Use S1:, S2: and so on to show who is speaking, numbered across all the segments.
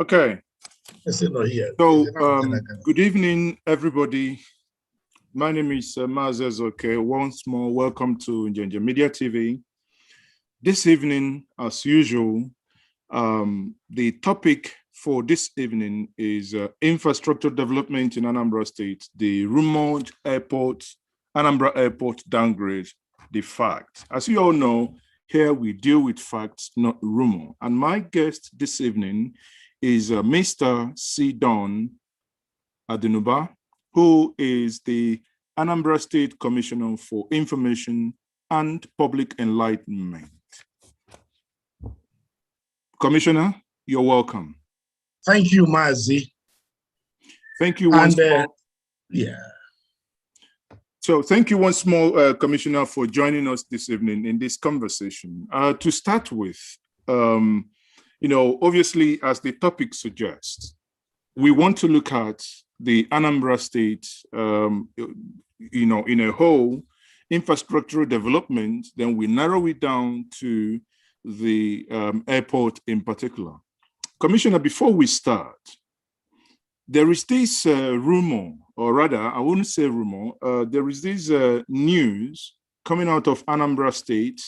S1: Okay.
S2: Here.
S1: So, good evening, everybody. My name is Mazes. Okay, once more, welcome to Njenje Media TV. This evening, as usual, the topic for this evening is infrastructure development in Anambra State, the Rumoured Anambra Airport downgrade, the facts. As you all know, here we deal with facts, not rumor. And my guest this evening is Mr. C. Don Adenuba, who is the Anambra State Commissioner for Information and Public Enlightenment. Commissioner, you're welcome.
S2: Thank you, Mazi.
S1: Thank you once more.
S2: Yeah.
S1: So thank you once more, Commissioner, for joining us this evening in this conversation. To start with, obviously, as the topic suggests, we want to look at the Anambra State, in a whole, infrastructural development, then we narrow it down to the airport in particular. Commissioner, before we start, there is this rumor, or rather, I wouldn't say rumor, there is this news coming out of Anambra State,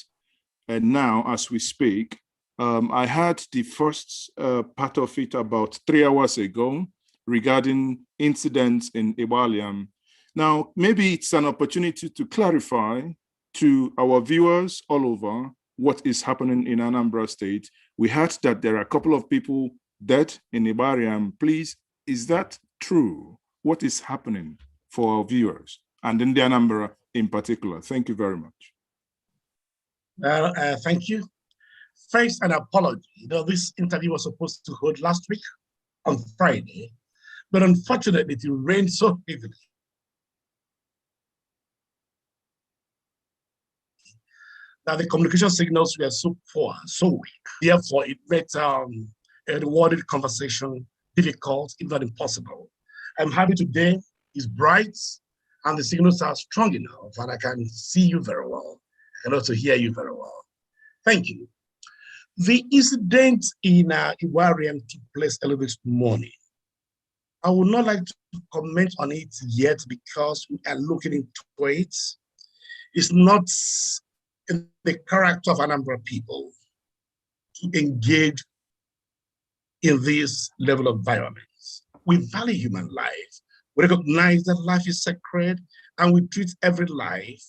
S1: and now, as we speak, I had the first part of it about 3 hours ago regarding incidents in Ibaliam. Now, maybe it's an opportunity to clarify to our viewers all over what is happening in Anambra State. We heard that there are a couple of people dead in Ibaliam. Please, is that true? What is happening for our viewers and in the Anambra in particular? Thank you very much.
S2: Thank you. First, an apology. This interview was supposed to hold last week on Friday, but unfortunately, it rained so heavily that the communication signals were so poor, so weak. Therefore, it made a rewarded conversation difficult, if not impossible. I'm happy today is bright and the signals are strong enough and I can see you very well. I can also hear you very well. Thank you. The incident in Iwariam took place early this morning. I would not like to comment on it yet because we are looking into it. It's not in the character of Anambra people to engage in this level of violence. We value human life. We recognize that life is sacred and we treat every life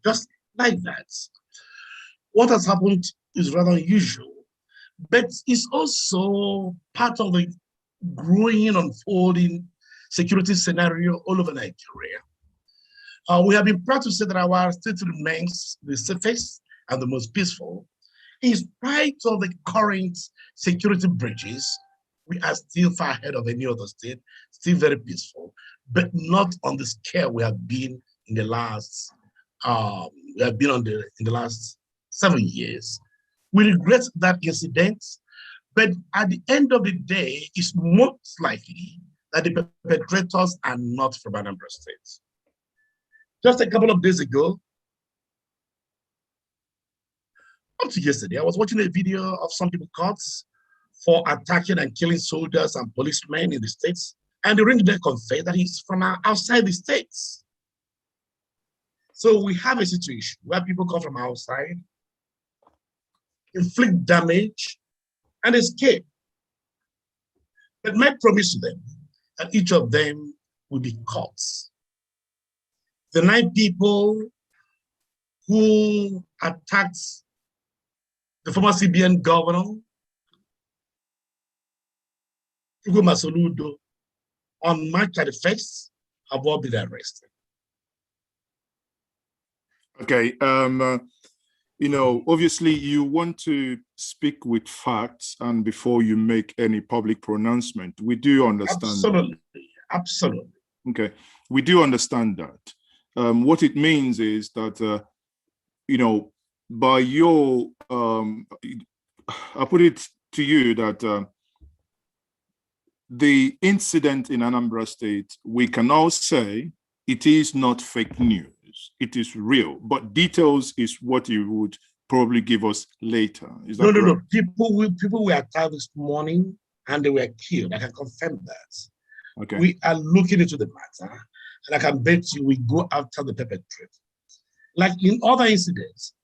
S2: just like that. What has happened is rather unusual, but it's also part of the growing, unfolding security scenario all over Nigeria. We have been proud to say that our state remains the safest and the most peaceful. In spite of the current security breaches, we are still far ahead of any other state, still very peaceful, but not on the scale we have been in the last. In the last 7 years. We regret that incident, but at the end of the day, it's most likely that the perpetrators are not from Anambra State. Just a couple of days ago, up to yesterday, I was watching a video of some people caught for attacking and killing soldiers and policemen in the states, and the ring there confessed that he's from outside the states. So we have a situation where people come from outside, inflict damage, and escape. But my promise to them that each of them will be caught. The 9 people who attacked the former CBN governor, Ugo Masoludo, on March 31st, have all been arrested.
S1: Okay, obviously you want to speak with facts and before you make any public pronouncement. We do understand.
S2: Absolutely, absolutely.
S1: Okay, we do understand that. What it means is that, by your, I put it to you that the incident in Anambra State, we can all say it is not fake news. It is real, but details is what you would probably give us later. Is that correct?
S2: No. People were attacked this morning and they were killed. I can confirm that.
S1: Okay.
S2: We are looking into the matter, and I can bet you we go after the perpetrators. Like in other incidents,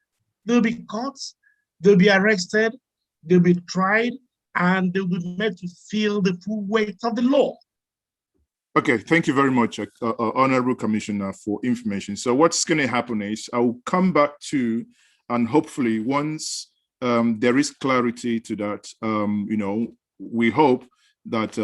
S2: they'll be caught, they'll be arrested, they'll be tried, and they'll be made to feel the full weight of the law.
S1: Okay, thank you very much, Honorable Commissioner, for information. So what's going to happen is I'll come back to, and hopefully once there is clarity to that, we hope that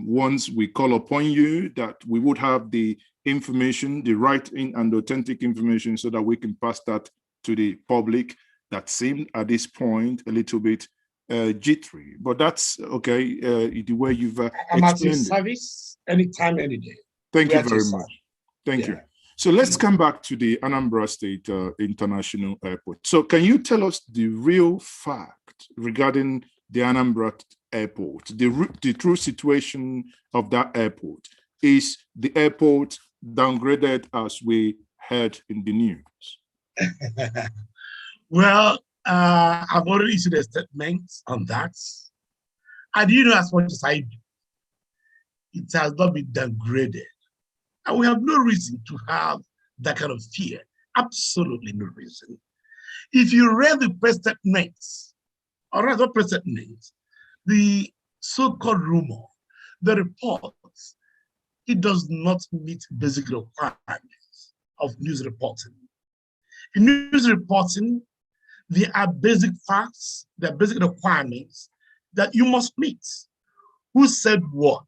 S1: once we call upon you, that we would have the information, the right and authentic information, so that we can pass that to the public. That seemed at this point a little bit jittery, but that's okay. The way you've
S2: I'm at your
S1: explained
S2: service anytime, any day.
S1: Thank you very much. Thank you. So let's come back to the Anambra State International Airport. So can you tell us the real fact regarding the Anambra Airport, the true situation of that airport? Is the airport downgraded as we heard in the news?
S2: Well, I've already issued a statement on that. I didn't know as much as I do. It has not been downgraded. And we have no reason to have that kind of fear. Absolutely no reason. If you read the press statements, or rather press statements, the so-called rumor, the reports, it does not meet basic requirements of news reporting. In news reporting, there are basic facts, there are basic requirements that you must meet. Who said what?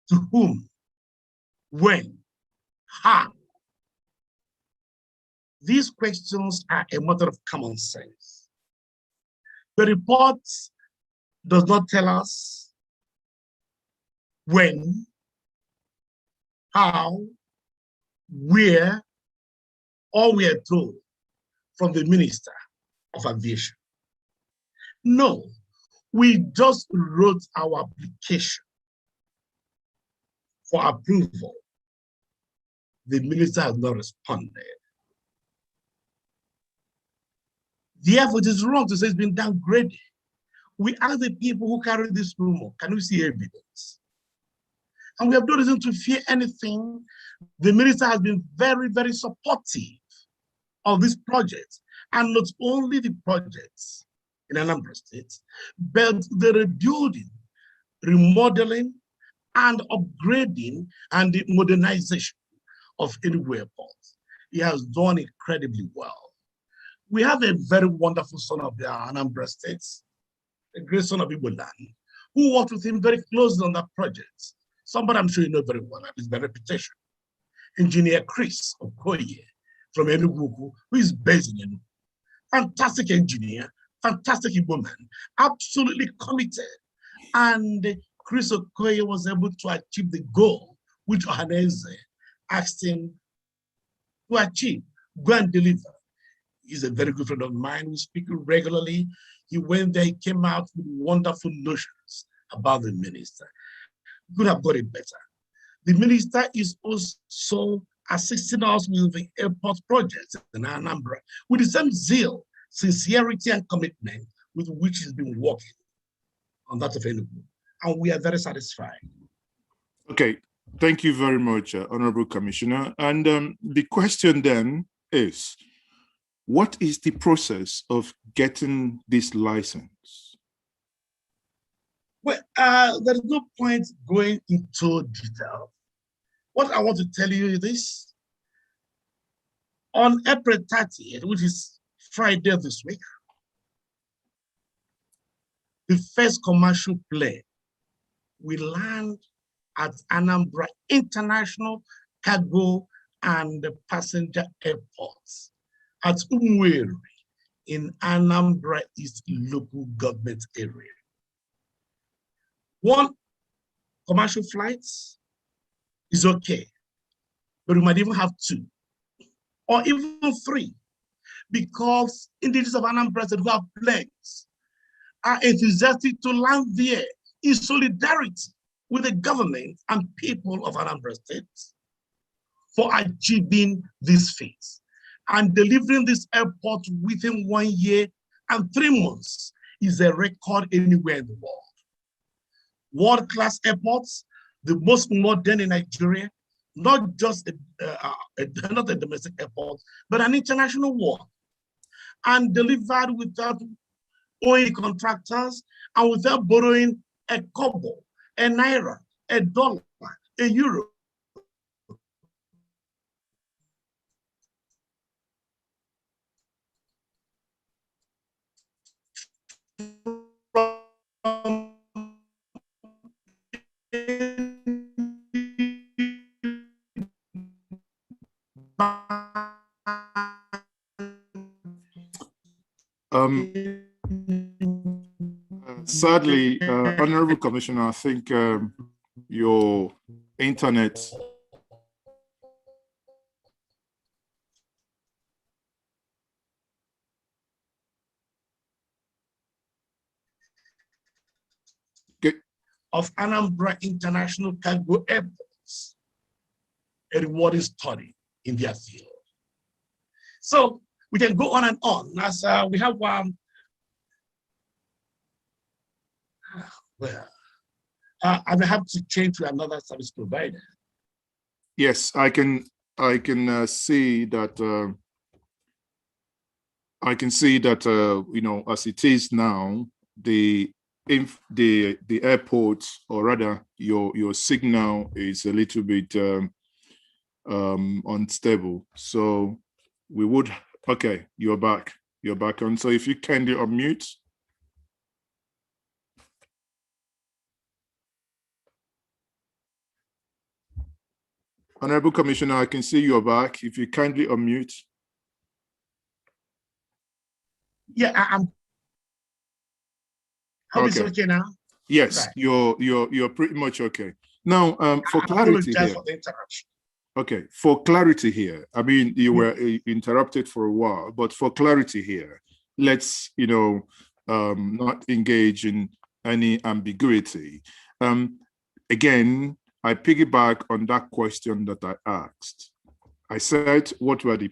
S2: To whom? When? How? These questions are a matter of common sense. The report does not tell us when, how, where, or we are told from the Minister of Aviation. No, we just wrote our application for approval. The minister has not responded. Therefore, it is wrong to say it's been downgraded. We ask the people who carry this rumor, can we see evidence? And we have no reason to fear anything. The minister has been very, very supportive of this project, and not only the projects in Anambra State, but the rebuilding, remodeling, and upgrading and the modernization of Enugu Airport. He has done incredibly well. We have a very wonderful son of the Anambra State, a great son of Igbo land, who worked with him very closely on that project. Somebody I'm sure you know very well, at least by reputation. Engineer Chris Okoye from Enugu, who is based in Enugu. Fantastic engineer, fantastic Igbo man, absolutely committed. And Chris Okoye was able to achieve the goal which Ohaneze asked him to achieve, go and deliver. He's a very good friend of mine. We speak regularly. He went there, he came out with wonderful notions about the minister. Could have got it better. The minister is also assisting us with the airport project in Anambra with the same zeal, sincerity, and commitment with which he's been working on that of Enugu. And we are very satisfied.
S1: Okay, thank you very much, Honorable Commissioner. And the question then is, what is the process of getting this license?
S2: Well, there's no point going into detail. What I want to tell you is this. On April 30th, which is Friday this week, the first commercial plane will land at Anambra International Cargo and Passenger Airports at Umueri in Anambra East local government area. One commercial flight is okay, but we might even have two or even three, because individuals of Anambra State who have planes are enthusiastic to land there in solidarity with the government and people of Anambra State for achieving this feat and delivering this airport within 1 year and 3 months is a record anywhere in the world. world-class airports, the most modern in Nigeria, not just not a domestic airport, but an international one, and delivered without owing contractors and without borrowing a kobo, a naira, a dollar, a euro.
S1: Sadly, Honorable Commissioner, I think your internet.
S2: Of Anambra International Cargo Airports, a rewarding study in their field. So we can go on and on as we have I may have to change to another service provider.
S1: Yes, I can see that. I can see that you know, as it is now, the airport, or rather your signal is a little bit unstable. So we would, okay, you're back on. So if you kindly unmute. Honorable Commissioner, I can see you're back. If you kindly unmute.
S2: Yeah, I'm. Hope it's okay now.
S1: Yes, right. You're pretty much okay. Now, for clarity here.
S2: For the interruption.
S1: Okay, for clarity here. I mean, you were interrupted for a while, but for clarity here, let's, you know, not engage in any ambiguity. Again, I piggyback on that question that I asked. I said, what were the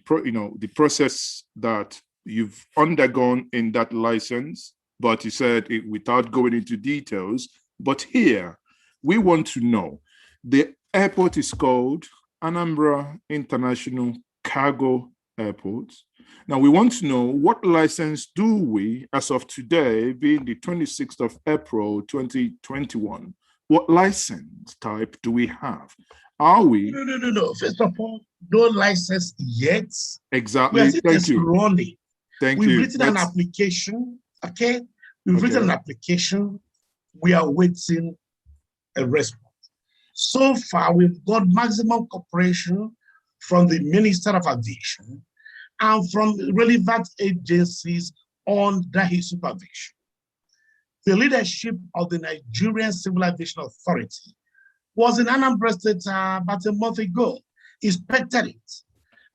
S1: process that you've undergone in that license? But you said it without going into details. But here, we want to know, the airport is called Anambra International Cargo Airport. Now, we want to know, what license do we, as of today, being the 26th of April, 2021, what license type do we have? Are we?
S2: No. First of all, no license yet.
S1: Exactly. Thank you.
S2: Running.
S1: Thank you.
S2: We've written an application. Okay. We've written an application. We are waiting a response. So far, we've got maximum cooperation from the Minister of Aviation and from relevant agencies under his supervision. The leadership of the Nigerian Civil Aviation Authority was in Anambra State about a month ago, inspected it,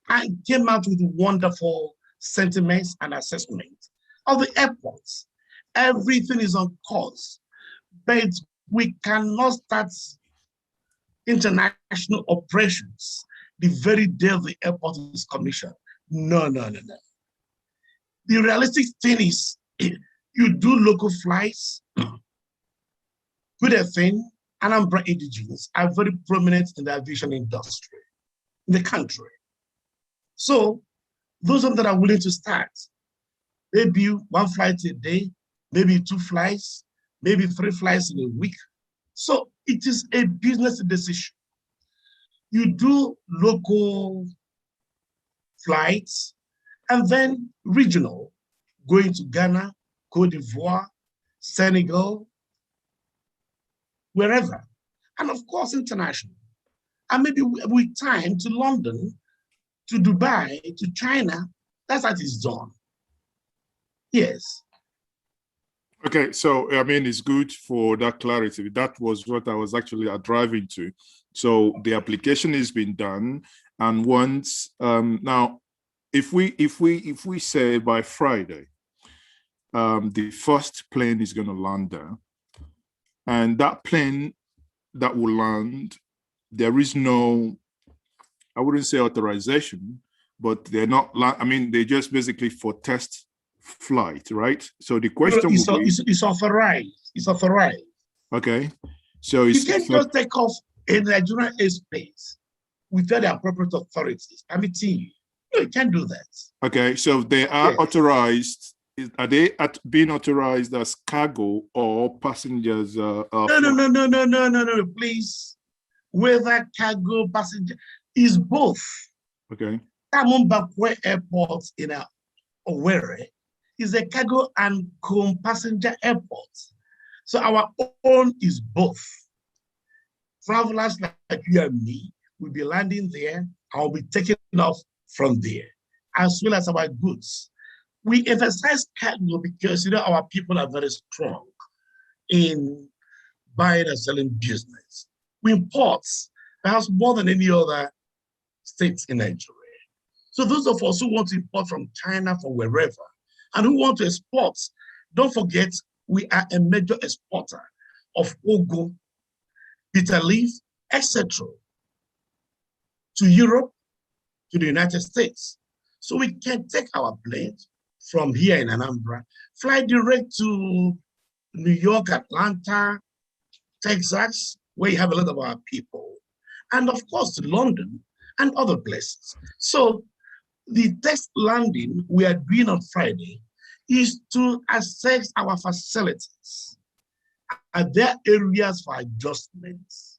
S2: and came out with wonderful sentiments and assessments of the airports. Everything is on course, but we cannot start international operations the very day the airport is commissioned. No. The realistic thing is, you do local flights. Good thing, Anambra indigenes are very prominent in the aviation industry in the country. So those of them that are willing to start, maybe 1 flight a day, maybe 2 flights, maybe 3 flights in a week. So it is a business decision. You do local flights and then regional, going to Ghana, Cote d'Ivoire, Senegal, wherever. And of course, international. And maybe with time to London, to Dubai, to China. That's how it is done. Yes.
S1: Okay, so I mean, it's good for that clarity. That was what I was actually driving to. So the application has been done, and once now, if we say by Friday, the first plane is going to land there, and that plane that will land, there is no, I wouldn't say authorization, but they're not. I mean, they just basically for test flight, right? So the question
S2: it's authorized. It's authorized.
S1: Okay. So
S2: You
S1: it's
S2: can't
S1: so,
S2: just take off in Nigerian airspace without the appropriate authorities permitting you. No, you can't do that.
S1: okay. So they are
S2: Yes.
S1: authorized. Are they being authorized as cargo or passengers?
S2: No, please. Whether cargo, passenger, is both.
S1: Okay.
S2: Tamumbakwe Airport in Owerri is a cargo and passenger airport. So our own is both. Travelers like you and me will be landing there. I'll be taking off from there, as well as our goods. We emphasize cargo because our people are very strong in buying and selling business. We import perhaps more than any other states in Nigeria. So those of us who want to import from China, from wherever, and who want to export, don't forget we are a major exporter of Ogo, bitter leaf, etc. to Europe, to the United States. So we can take our planes from here in Anambra, fly direct to New York, Atlanta, Texas, where you have a lot of our people, and of course to London and other places. So the test landing we are doing on Friday is to assess our facilities. Are there areas for adjustments?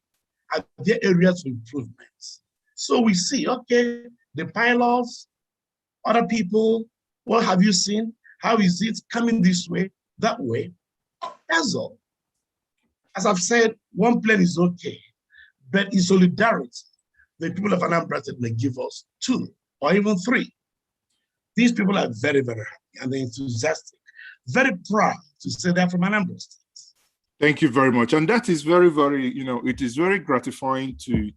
S2: Are there areas for improvements? So we see, okay, the pilots, other people, what have you seen? How is it coming this way, that way? That's all. As I've said, one plane is okay, but in solidarity, the people of Anambra State may give us 2 or even 3. These people are very, very happy and they're enthusiastic, very proud to say they're from Anambra State.
S1: Thank you very much. And that is very, very, it is very gratifying to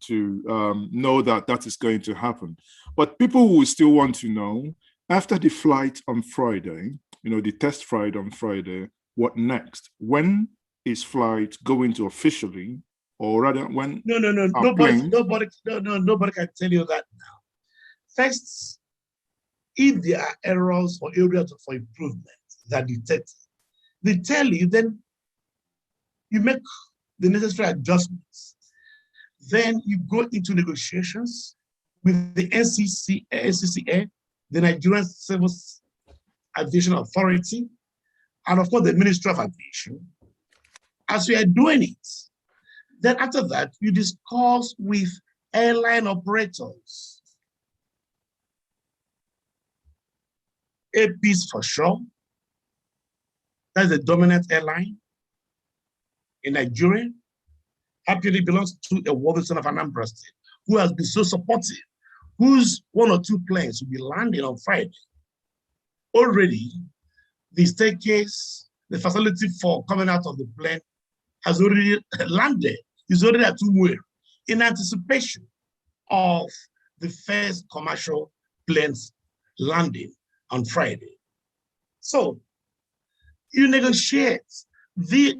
S1: know that that is going to happen. But people will still want to know, after the flight on Friday, the test flight on Friday, what next? When is flight going to officially, or rather when?
S2: No. Nobody can tell you that now. First, if there are errors or areas for improvement that detect, they tell you, then you make the necessary adjustments. Then you go into negotiations with the NCCA, the Nigerian Civil Aviation Authority, and of course the Ministry of Aviation. As we are doing it, then after that, you discuss with airline operators. APs for sure, that's the dominant airline in Nigeria, happily belongs to a worthy son of Anambra State, who has been so supportive, whose 1 or 2 planes will be landing on Friday. Already, the staircase, the facility for coming out of the plane has already landed, is already at Umwe in anticipation of the first commercial planes landing on Friday. So you negotiate. The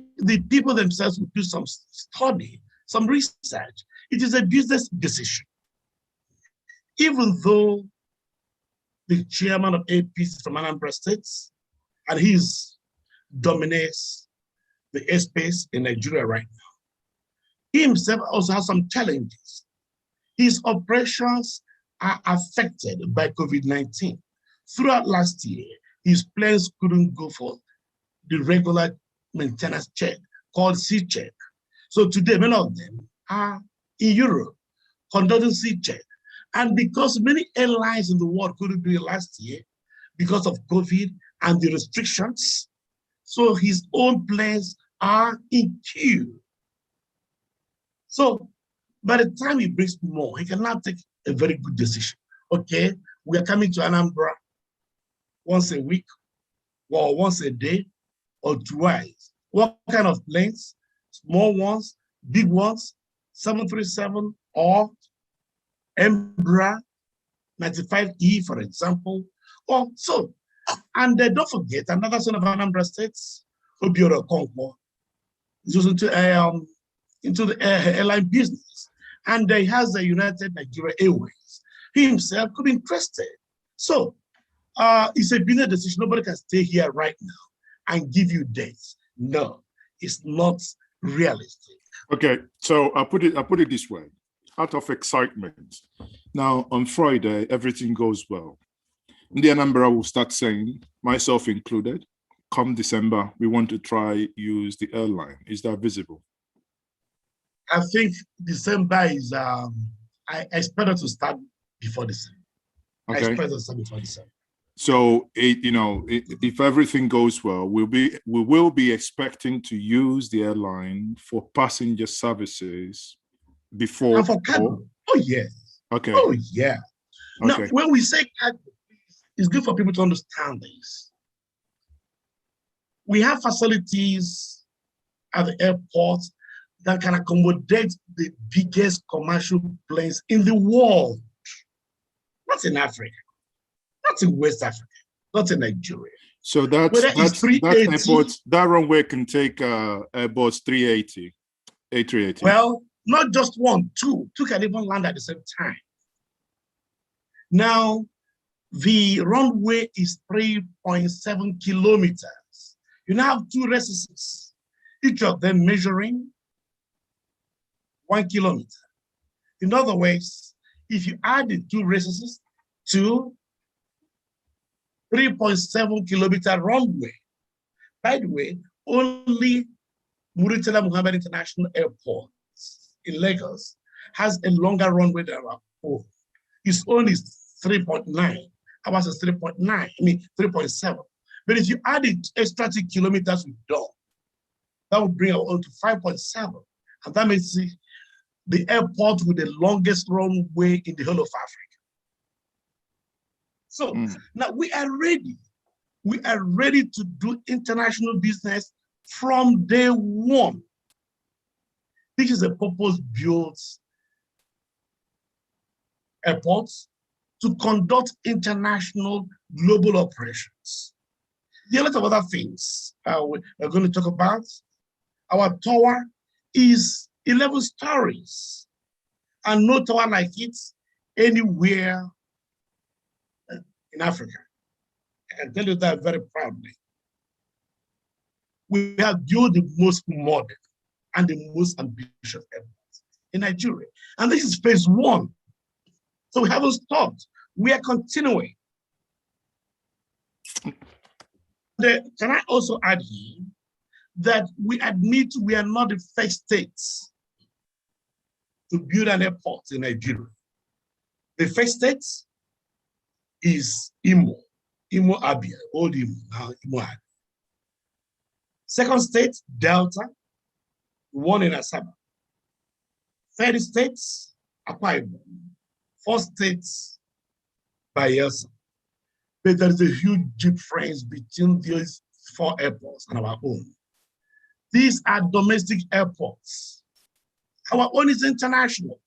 S2: people themselves will do some study, some research. It is a business decision. Even though the chairman of APC from Anambra State, and he dominates the airspace in Nigeria right now, he himself also has some challenges. His operations are affected by COVID-19. Throughout last year, his planes couldn't go for the regular maintenance check called C-check. So today, many of them are in Europe conducting C-check. And because many airlines in the world couldn't do it last year because of COVID and the restrictions, so his own planes are in queue. So by the time he brings more, he can now take a very good decision. Okay, we are coming to Anambra once a week, or once a day, or twice. What kind of planes? Small ones, big ones, 737 or Embraer 95E, for example. Or so. And don't forget, another son of Anambra State, Obiora Okonkwo, is also into the airline business. And he has the United Nigeria Airways. He himself could be interested. So it's a business decision. Nobody can stay here right now and give you dates. No, it's not realistic.
S1: Okay, so I put it this way, out of excitement. Now on Friday, everything goes well. The Anambra will start saying, myself included, come December, we want to try use the airline. Is that visible?
S2: I think December is, I expect it to start before December.
S1: Okay.
S2: I expect it to start before December.
S1: So if everything goes well, we will be expecting to use the airline for passenger services before.
S2: And for cargo. Oh yes.
S1: Okay.
S2: Oh yeah.
S1: Okay.
S2: Now, when we say cargo, it's good for people to understand this. We have facilities at the airport that can accommodate the biggest commercial planes in the world. Not in Africa, not in West Africa, not in Nigeria.
S1: So that airport, that runway can take Airbus 380, A380.
S2: Well, not just one, two can even land at the same time. Now, the runway is 3.7 kilometers. You now have two recesses, each of them measuring 1 kilometer. In other words, if you add the two recesses to 3.7 kilometer runway, by the way, only Murtala Muhammad International Airport in Lagos has a longer runway than our own. It's only 3.9. Ours is 3.9, 3.7. But if you add the extra 2 kilometers we've done, that would bring our own to 5.7. And that makes it the airport with the longest runway in the whole of Africa. So now we are ready. We are ready to do international business from day one. This is a purpose-built airport to conduct international global operations. There are a lot of other things we're going to talk about. Our tower is 11 stories, and no tower like it anywhere in Africa. I can tell you that very proudly. We have built the most modern and the most ambitious airport in Nigeria. And this is phase one. So we haven't stopped. We are continuing. Can I also add here that we admit we are not the first states to build an airport in Nigeria. The first state is Imo Abia, old Imo, now Imo Abia. Second state, Delta, one in Asaba. Third state, Akwa Ibom. Fourth state, Bayelsa. But there is a huge difference between these 4 airports and our own. These are domestic airports. Our own is international.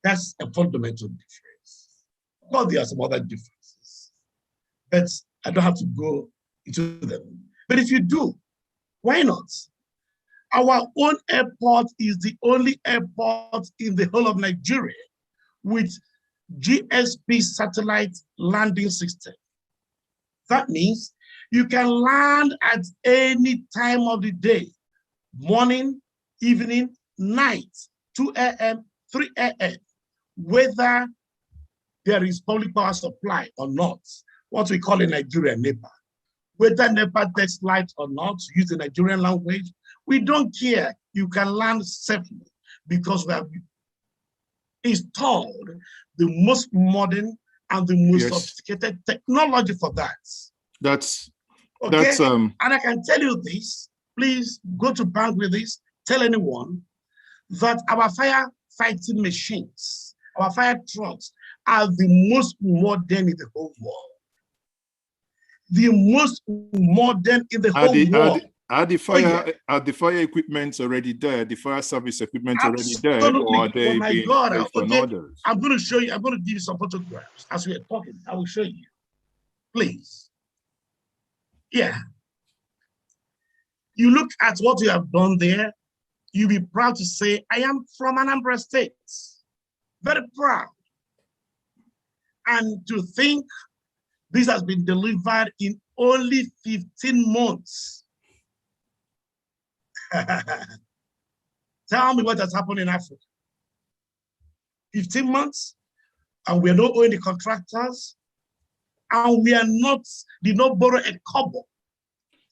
S2: That's a fundamental difference. Of course, there are some other differences, but I don't have to go into them. But if you do, why not? Our own airport is the only airport in the whole of Nigeria with GSP satellite landing system. That means you can land at any time of the day, morning, evening, night, 2 a.m., 3 a.m., whether there is public power supply or not, what we call in Nigeria, NEPA. Whether NEPA takes light or not, use the Nigerian language, we don't care. You can land safely because we have installed the most modern and the most sophisticated technology for that.
S1: That's
S2: and I can tell you this, please go to bank with this, tell anyone that our firefighting machines, our fire trucks are the most modern in the whole world. The most modern in the whole world.
S1: Are the fire equipment already there? The fire service equipment already there, or are they being placed on orders?
S2: I'm going to show you. I'm going to give you some photographs as we are talking. I will show you, please. Yeah. You look at what you have done there. You'll be proud to say, I am from Anambra State. Very proud. And to think this has been delivered in only 15 months. Tell me what has happened in Africa. 15 months, and we are not owing the contractors, and we did not borrow a kobo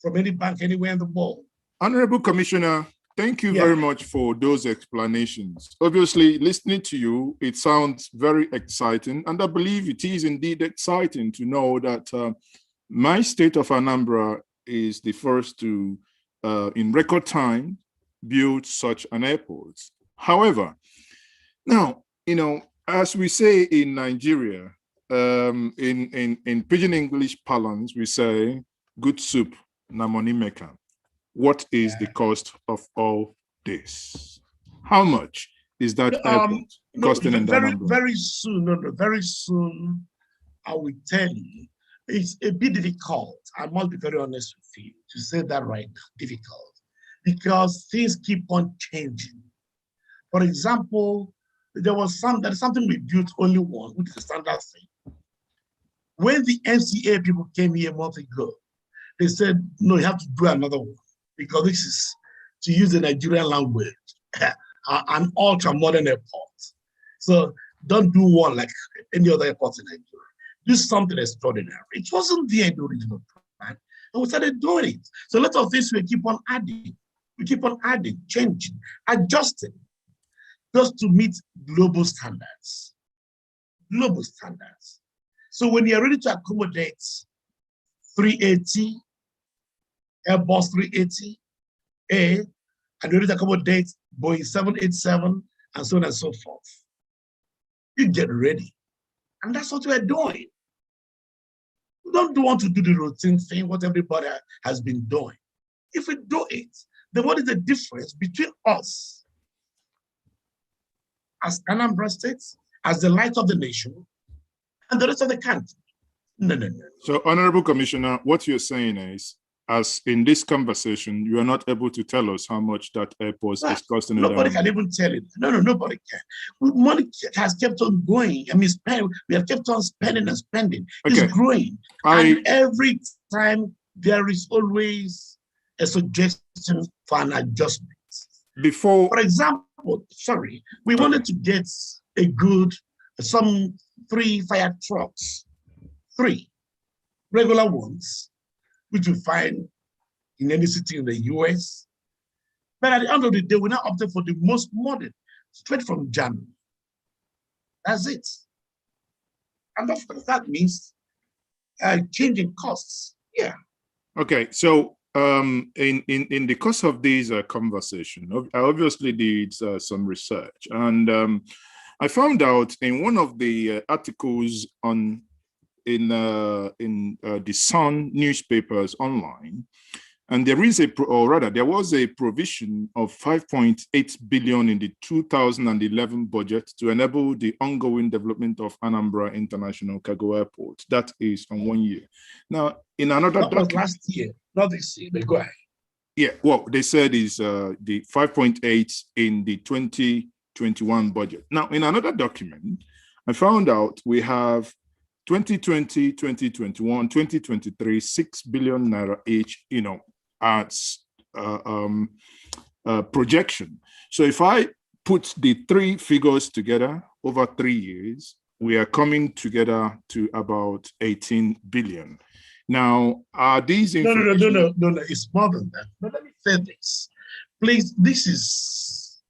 S2: from any bank anywhere in the world.
S1: Honorable Commissioner, thank you very much for those explanations. Obviously, listening to you, it sounds very exciting, and I believe it is indeed exciting to know that my state of Anambra is the first to, in record time, build such an airport. However, now, as we say in Nigeria, in Pidgin English parlance, we say, good soup, na money maker. What is the cost of all this? How much is that airport costing in Anambra?
S2: Very soon, I will tell you. It's a bit difficult. I must be very honest with you to say that right now, difficult, because things keep on changing. For example, there's something we built only one, which is a standard thing. When the NCA people came here a month ago, they said, no, you have to do another one, because this is, to use the Nigerian language, an ultra-modern airport. So don't do one like any other airport in Nigeria. Do something extraordinary. It wasn't there in the original plan, and we started doing it. So a lot of things we keep on adding. We keep on adding, changing, adjusting, just to meet global standards. Global standards. So when you're ready to accommodate 380, Airbus 380A, and you're ready to accommodate Boeing 787, and so on and so forth, you get ready. And that's what we're doing. We don't want to do the routine thing, what everybody has been doing. If we do it, then what is the difference between us as Anambra State, as the light of the nation, and the rest of the country? No.
S1: So, Honorable Commissioner, what you're saying is, as in this conversation, you are not able to tell us how much that airport is costing.
S2: Nobody can even tell it. No, nobody can. Money has kept on going. I mean, we have kept on spending and spending. It's growing. And every time there is always a suggestion for an adjustment. For example, we wanted to get some 3 fire trucks, 3 regular ones, which you find in any city in the US. But at the end of the day, we now opted for the most modern, straight from Germany. That's it. And of course, that means changing costs. Yeah.
S1: Okay, so in the course of this conversation, I obviously did some research, and I found out in one of the articles in the Sun newspapers online, and there was a provision of 5.8 billion in the 2011 budget to enable the ongoing development of Anambra International Cargo Airport. That is on 1 year. Now, in another document,
S2: last year, not this year, but go ahead.
S1: Yeah, well, they said is the 5.8 in the 2021 budget. Now, in another document, I found out we have 2020, 2021, 2023, 6 billion naira each, as projection. So if I put the 3 figures together over 3 years, we are coming together to about 18 billion. Now, are these information?
S2: No, it's more than that. But let me say this. Please, this is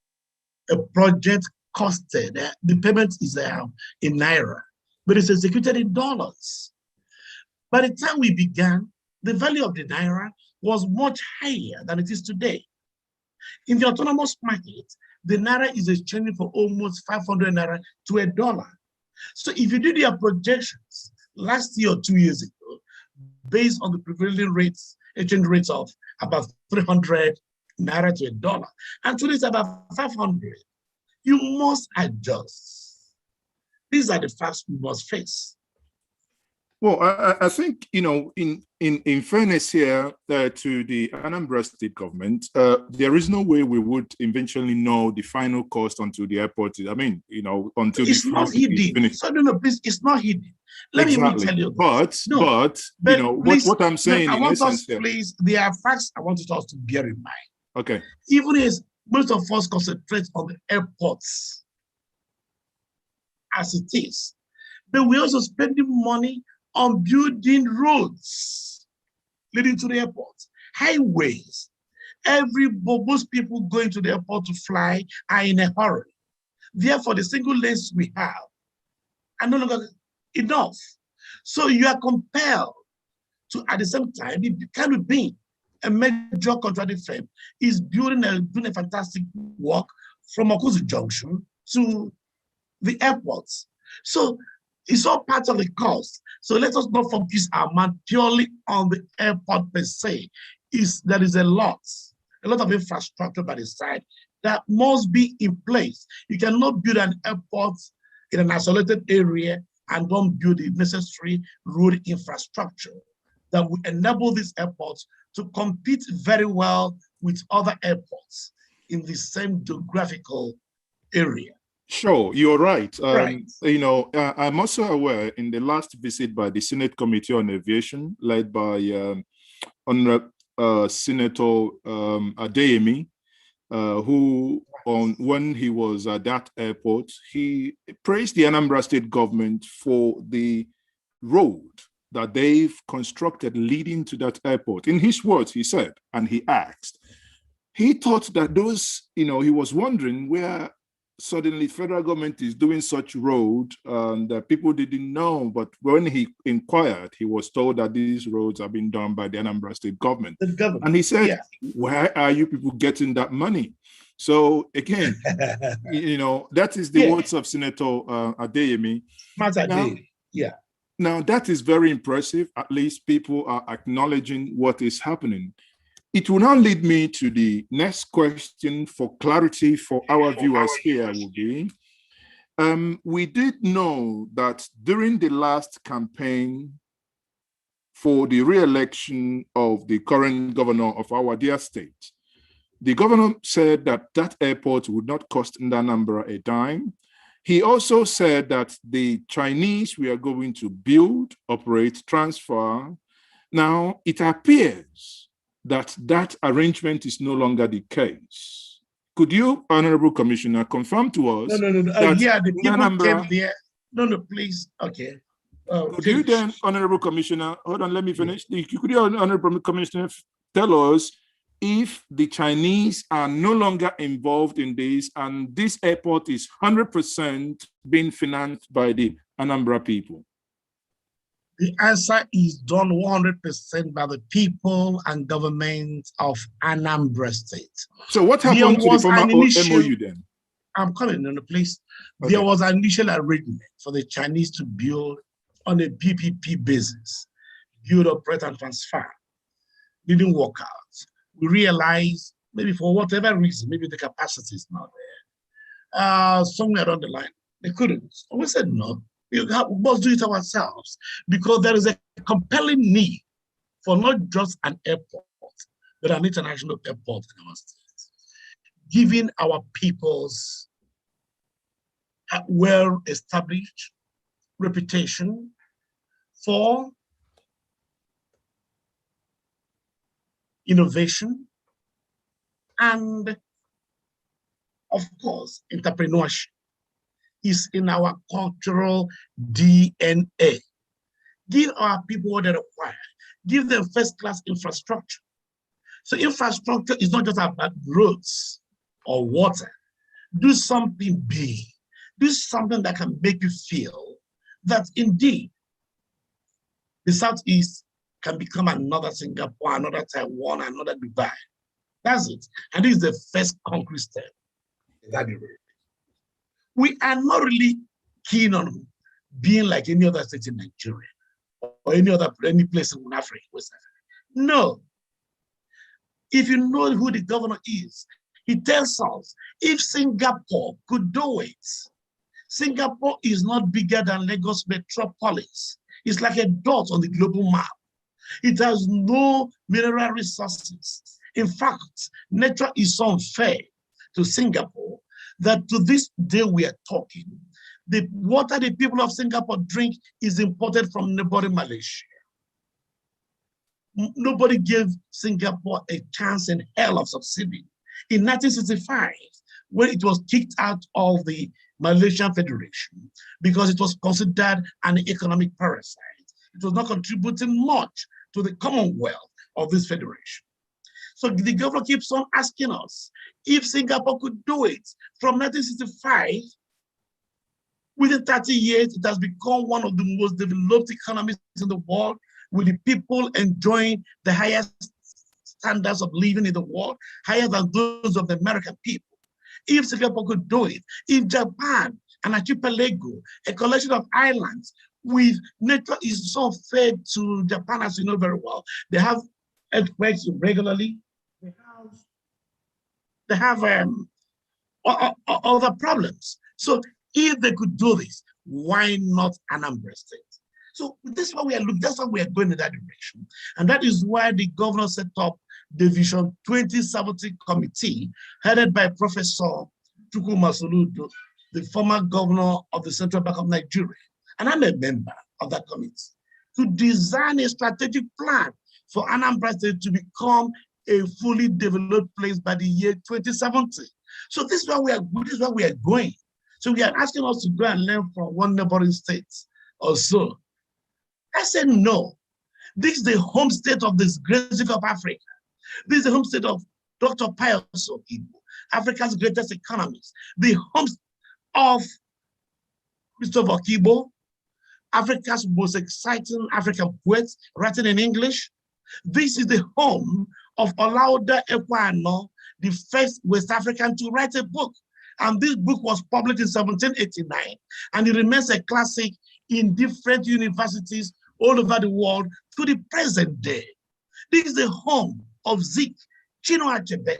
S2: a project costed. The payment is in naira, but it's executed in dollars. By the time we began, the value of the naira was much higher than it is today. In the autonomous market, the naira is exchanging for almost 500 naira to $1. So if you did your projections last year or 2 years ago, based on the prevailing rates, exchange rates of about 300 naira to $1, and today it's about 500, you must adjust. These are the facts we must face.
S1: Well, I think, in fairness here to the Anambra State government, there is no way we would eventually know the final cost until the airport is, until
S2: it's not hidden. So no, please, it's not hidden. Let me tell you.
S1: But please, what I'm saying
S2: I
S1: in
S2: want
S1: essence
S2: us, please, there are facts I want us to bear in mind.
S1: Okay.
S2: Even as most of us concentrate on the airports as it is, but we're also spending money on building roads leading to the airport, highways. Most people going to the airport to fly are in a hurry. Therefore, the single lanes we have are no longer enough. So you are compelled to, at the same time, it can be a major contracting firm is doing a fantastic work from Okuzu Junction to the airports. So it's all part of the cost. So let us not focus our mind purely on the airport per se. There is a lot of infrastructure by the side that must be in place. You cannot build an airport in an isolated area and don't build the necessary road infrastructure that will enable these airports to compete very well with other airports in the same geographical area.
S1: Sure, you're right.
S2: Right.
S1: I'm also aware in the last visit by the Senate Committee on Aviation, led by Senator Adeyemi, who, when he was at that airport, he praised the Anambra State government for the road that they've constructed leading to that airport. In his words, he said, and he asked, he thought that those, he was wondering where suddenly federal government is doing such road that people didn't know. But when he inquired, he was told that these roads are being done by the Anambra State government. And he said, yeah, where are you people getting that money? So again, that is the words of Senator Adeyemi. Now, that is very impressive. At least people are acknowledging what is happening. It will now lead me to the next question for clarity for our viewers here will be, we did know that during the last campaign for the re-election of the current governor of our dear state, the governor said that that airport would not cost Anambra a dime. He also said that the Chinese we are going to build, operate, transfer. Now, it appears that that arrangement is no longer the case. Could you, Honorable Commissioner, confirm to us?
S2: No. Yeah, the people
S1: Anambra,
S2: came there. No, please. Okay.
S1: Could you then, Honorable Commissioner, hold on, let me finish. Could you, Honorable Commissioner, tell us if the Chinese are no longer involved in this and this airport is 100% being financed by the Anambra people?
S2: The answer is done 100% by the people and government of Anambra State.
S1: So what happened to the former MOU then?
S2: I'm coming in the place.
S1: Okay.
S2: There was an initial arrangement for the Chinese to build on a PPP basis, build, operate, and transfer. Didn't work out. We realized, maybe for whatever reason, maybe the capacity is not there. Somewhere along the line, they couldn't. And we said, no, we must do it ourselves because there is a compelling need for not just an airport, but an international airport in our state, giving our peoples a well-established reputation for innovation and, of course, entrepreneurship is in our cultural DNA. Give our people what they require. Give them first-class infrastructure. So infrastructure is not just about roads or water. Do something big. Do something that can make you feel that indeed the Southeast can become another Singapore, another Taiwan, another Dubai. That's it. And this is the first concrete step in that direction. We are not really keen on being like any other state in Nigeria or any place in Africa, West Africa. No. If you know who the governor is, he tells us if Singapore could do it, Singapore is not bigger than Lagos metropolis. It's like a dot on the global map. It has no mineral resources. In fact, nature is so unfair to Singapore that to this day we are talking, the water the people of Singapore drink is imported from neighboring Malaysia. Nobody gave Singapore a chance in hell of succeeding. In 1965, when it was kicked out of the Malaysian Federation because it was considered an economic parasite, it was not contributing much to the Commonwealth of this federation. So the governor keeps on asking us if Singapore could do it. From 1965, within 30 years, it has become one of the most developed economies in the world, with the people enjoying the highest standards of living in the world, higher than those of the American people. If Singapore could do it, if Japan, an archipelago, a collection of islands with nature is so fed to Japan, as you know very well, they have earthquakes regularly, they have other problems. So if they could do this, why not Anambra State? So this is what we are looking, that's why we are going in that direction. And that is why the governor set up the Vision 2070 committee headed by Professor Chukwuma Soludo, the former governor of the Central Bank of Nigeria. And I'm a member of that committee to design a strategic plan for Anambra State to become a fully developed place by the year 2070. So this is where we are going. So we are asking us to go and learn from one neighboring state or so. I said, no, this is the home state of this great of Africa. This is the home state of Dr. Pius Okibo, Africa's greatest economist, the home of Christopher Okibo, Africa's most exciting African poet writing in English. This is the home of Olaudah Equiano, the first West African to write a book. And this book was published in 1789, and it remains a classic in different universities all over the world to the present day. This is the home of Zik Chinua Achebe.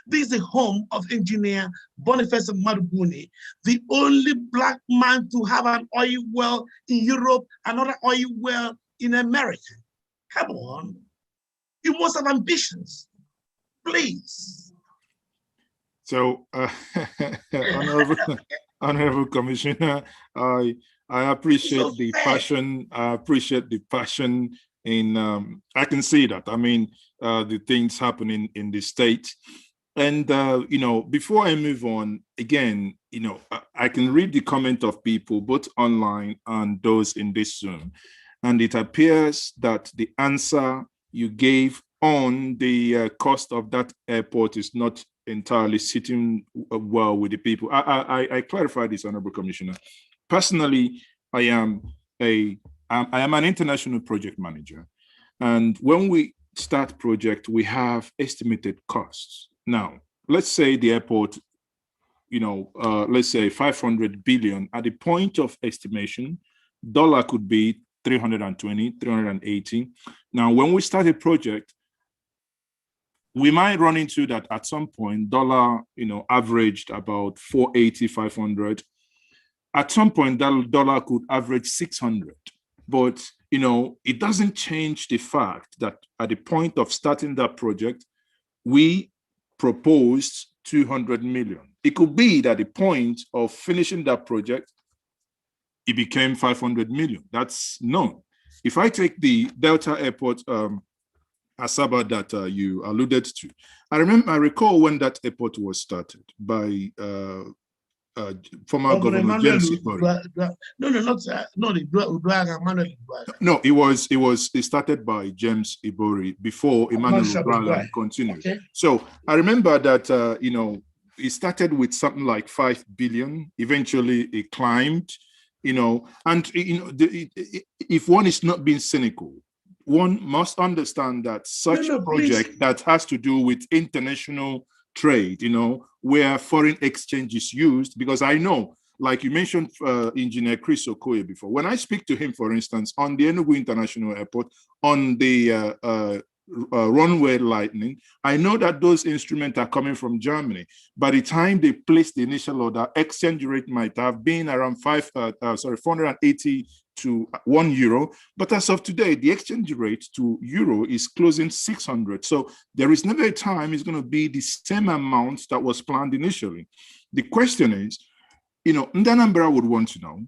S2: This is the home of engineer Boniface Madubuni, the only Black man to have an oil well in Europe, another oil well in America. Come on, you must have ambitions, please.
S1: So, Honorable Commissioner, I appreciate the passion. I appreciate the passion in. I can see that. I mean, the things happening in the state, and you know, before I move on, again, you know, I can read the comment of people both online and those in this Zoom, and it appears that the answer you gave on the cost of that airport is not entirely sitting well with the people. I clarify this, Honorable Commissioner. Personally, I am an international project manager, and when we start project, we have estimated costs. Now, let's say the airport, you know, let's say 500 billion. At the point of estimation, dollar could be 320, 380. Now, when we start a project, we might run into that at some point, dollar, you know, averaged about 480, 500. At some point, that dollar could average 600. But, you know, it doesn't change the fact that at the point of starting that project, we proposed 200 million. It could be that at the point of finishing that project, it became 500 million. That's known. If I take the Delta Airport, Asaba that you alluded to, I recall when that airport was started by former Governor James Ibori. No, it started by James Ibori before Emmanuel Ubrala continued. Okay. So I remember that you know, it started with something like 5 billion. Eventually, it climbed. You know, and you know, if one is not being cynical, one must understand that such a project that has to do with international trade, you know, where foreign exchange is used, because I know, like you mentioned, Engineer Chris Okoye before, when I speak to him, for instance, on the Enugu International Airport, on the runway lightning, I know that those instruments are coming from Germany. By the time they placed the initial order, exchange rate might have been around 480 to €1. But as of today, the exchange rate to euro is closing 600. So there is never a time it's going to be the same amount that was planned initially. The question is, you know, Ndanambra would want to know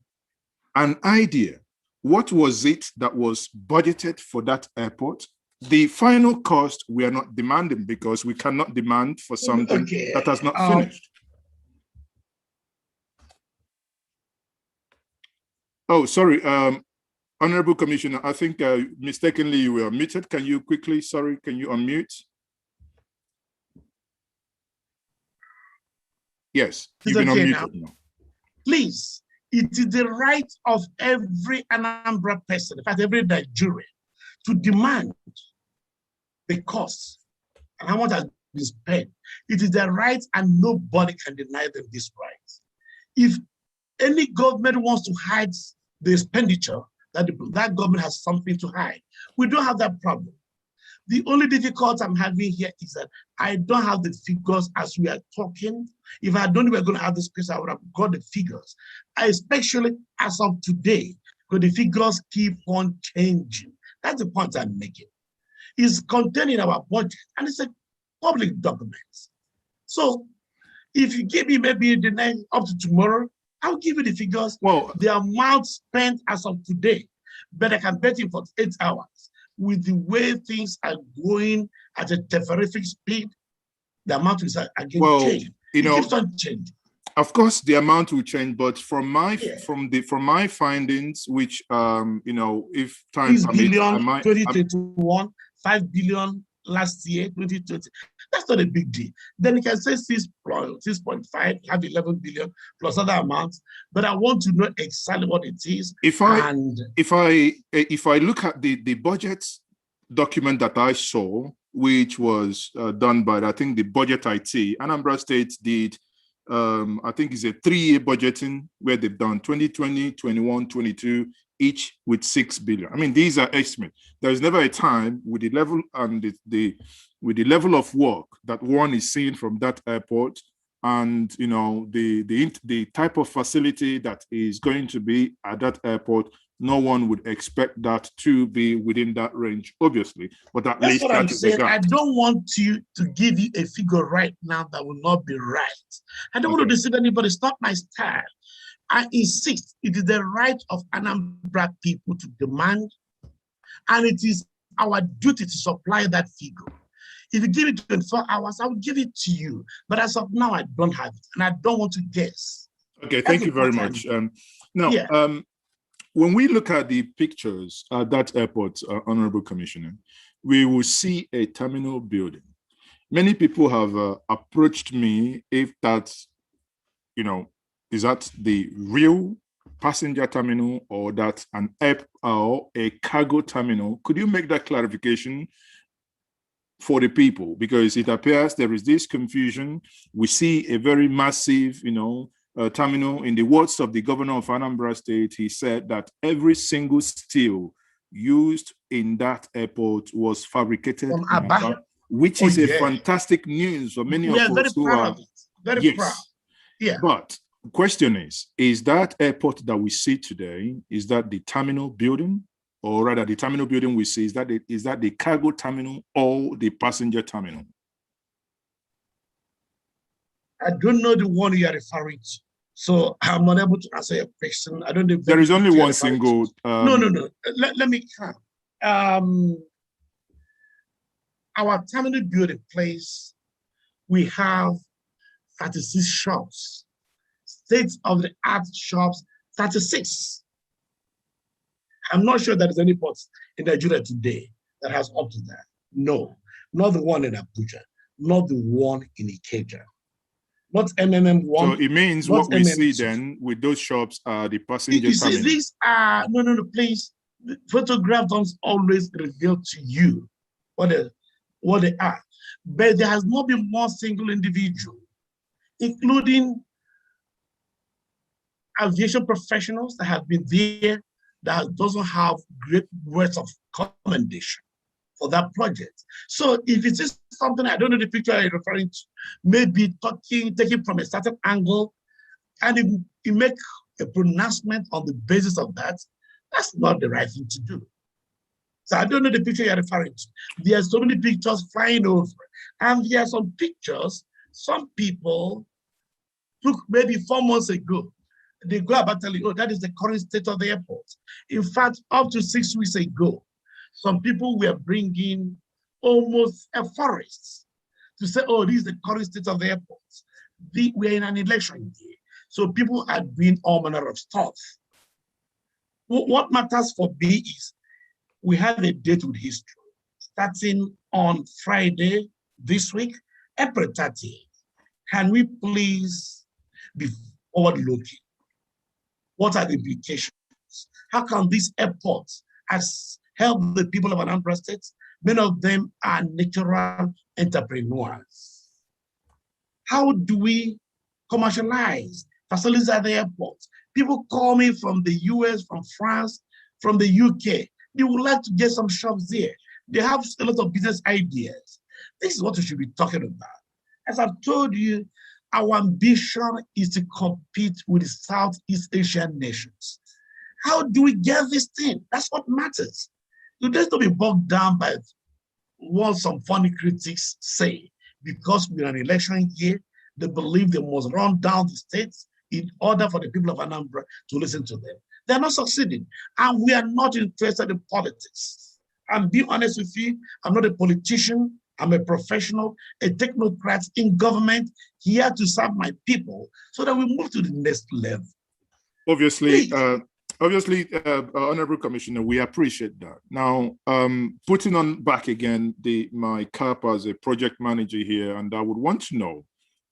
S1: an idea. What was it that was budgeted for that airport? The final cost we are not demanding because we cannot demand for something that has not finished. Oh, sorry, Honorable Commissioner, I think mistakenly you were muted. Can you quickly, sorry, can you unmute? Yes, you've been unmuted now.
S2: Please, it is the right of every Anambra person, in fact, every Nigerian, to demand the cost and how much has been spent. It is their right and nobody can deny them this right. If any government wants to hide the expenditure, that government has something to hide. We don't have that problem. The only difficulty I'm having here is that I don't have the figures as we are talking. If I don't know we're going to have this case, I would have got the figures. Especially as of today, because the figures keep on changing. That's the point I'm making. It's contained in our budget and it's a public document. So if you give me maybe the next up to tomorrow, I'll give you the figures, the amount spent as of today. But I can bet you for 8 hours. With the way things are going at a terrific speed, the amount is again change.
S1: You know,
S2: it keeps on changing.
S1: Of course, the amount will change, but from my from my findings, which you know, if time permits, I might
S2: 2021, 5 billion last year, 2020. That's not a big deal. Then you can say 6.5, have 11 billion plus other amounts. But I want to know exactly what it is.
S1: If I look at the budget document that I saw, which was done by I think the Budget IT, Anambra State did. I think it's a 3-year budgeting where they've done 2020, 21, 22, each with 6 billion. I mean, these are estimates. There is never a time with the level and with the level of work that one is seeing from that airport, and you know the type of facility that is going to be at that airport. No one would expect that to be within that range, obviously. But at least
S2: what I'm saying. I don't want you to give you a figure right now that will not be right. I don't want to deceive anybody. It's not my style. I insist it is the right of Anambra people to demand, and it is our duty to supply that figure. If you give it 24 hours, I will give it to you. But as of now, I don't have it, and I don't want to guess.
S1: Okay, thank you very much. When we look at the pictures at that airport, Honorable Commissioner, we will see a terminal building. Many people have approached me if that's, you know, is that the real passenger terminal or that's an app or a cargo terminal? Could you make that clarification for the people? Because it appears there is this confusion. We see a very massive, you know, terminal. In the words of the governor of Anambra State, he said that every single steel used in that airport was fabricated in Aba, which is a fantastic news for many of us who are
S2: very proud. Yeah.
S1: But the question is that airport that we see today, is that the terminal building, or rather the terminal building we see, is that the cargo terminal or the passenger terminal?
S2: I don't know the one you are referring to, so I'm unable to answer your question. I don't know if
S1: there is only one single.
S2: No. Let me count. Our terminal building place, we have 36 shops, state-of-the-art shops, 36. I'm not sure there's any port in Nigeria today that has up to that. No, not the one in Abuja, not the one in Ikeja. Not MMM1.
S1: So it means what we see then with those shops are the passenger terminal.
S2: See, these are, no, please. The photograph don't always reveal to you what they are. But there has not been one single individual, including aviation professionals that have been there, that doesn't have great words of commendation for that project. So if it is something, I don't know the picture you're referring to, maybe taking from a certain angle, and you make a pronouncement on the basis of that, that's not the right thing to do. So I don't know the picture you're referring to. There are so many pictures flying over, and there are some pictures some people took maybe 4 months ago. They go about telling you, oh, that is the current state of the airport. In fact, up to 6 weeks ago, Some people were bringing almost a forest to say, oh, this is the current state of the airports. We're in an election year. So people are doing all manner of stuff. What matters for me is we have a date with history starting on Friday this week, April 30th. Can we please be forward-looking? What are the implications? How can this airport help the people of Anambra State? Many of them are natural entrepreneurs. How do we commercialize facilities at the airport? People call me from the US, from France, from the UK. They would like to get some shops there. They have a lot of business ideas. This is what we should be talking about. As I've told you, our ambition is to compete with the Southeast Asian nations. How do we get this thing? That's what matters. You just don't be bogged down by what some funny critics say. Because we're in an election year, they believe they must run down the states in order for the people of Anambra to listen to them. They're not succeeding. And we are not interested in politics. I'm being honest with you, I'm not a politician. I'm a professional, a technocrat in government, here to serve my people so that we move to the next level.
S1: Obviously, Honorable Commissioner, we appreciate that. Now, putting on back again my cap as a project manager here, and I would want to know,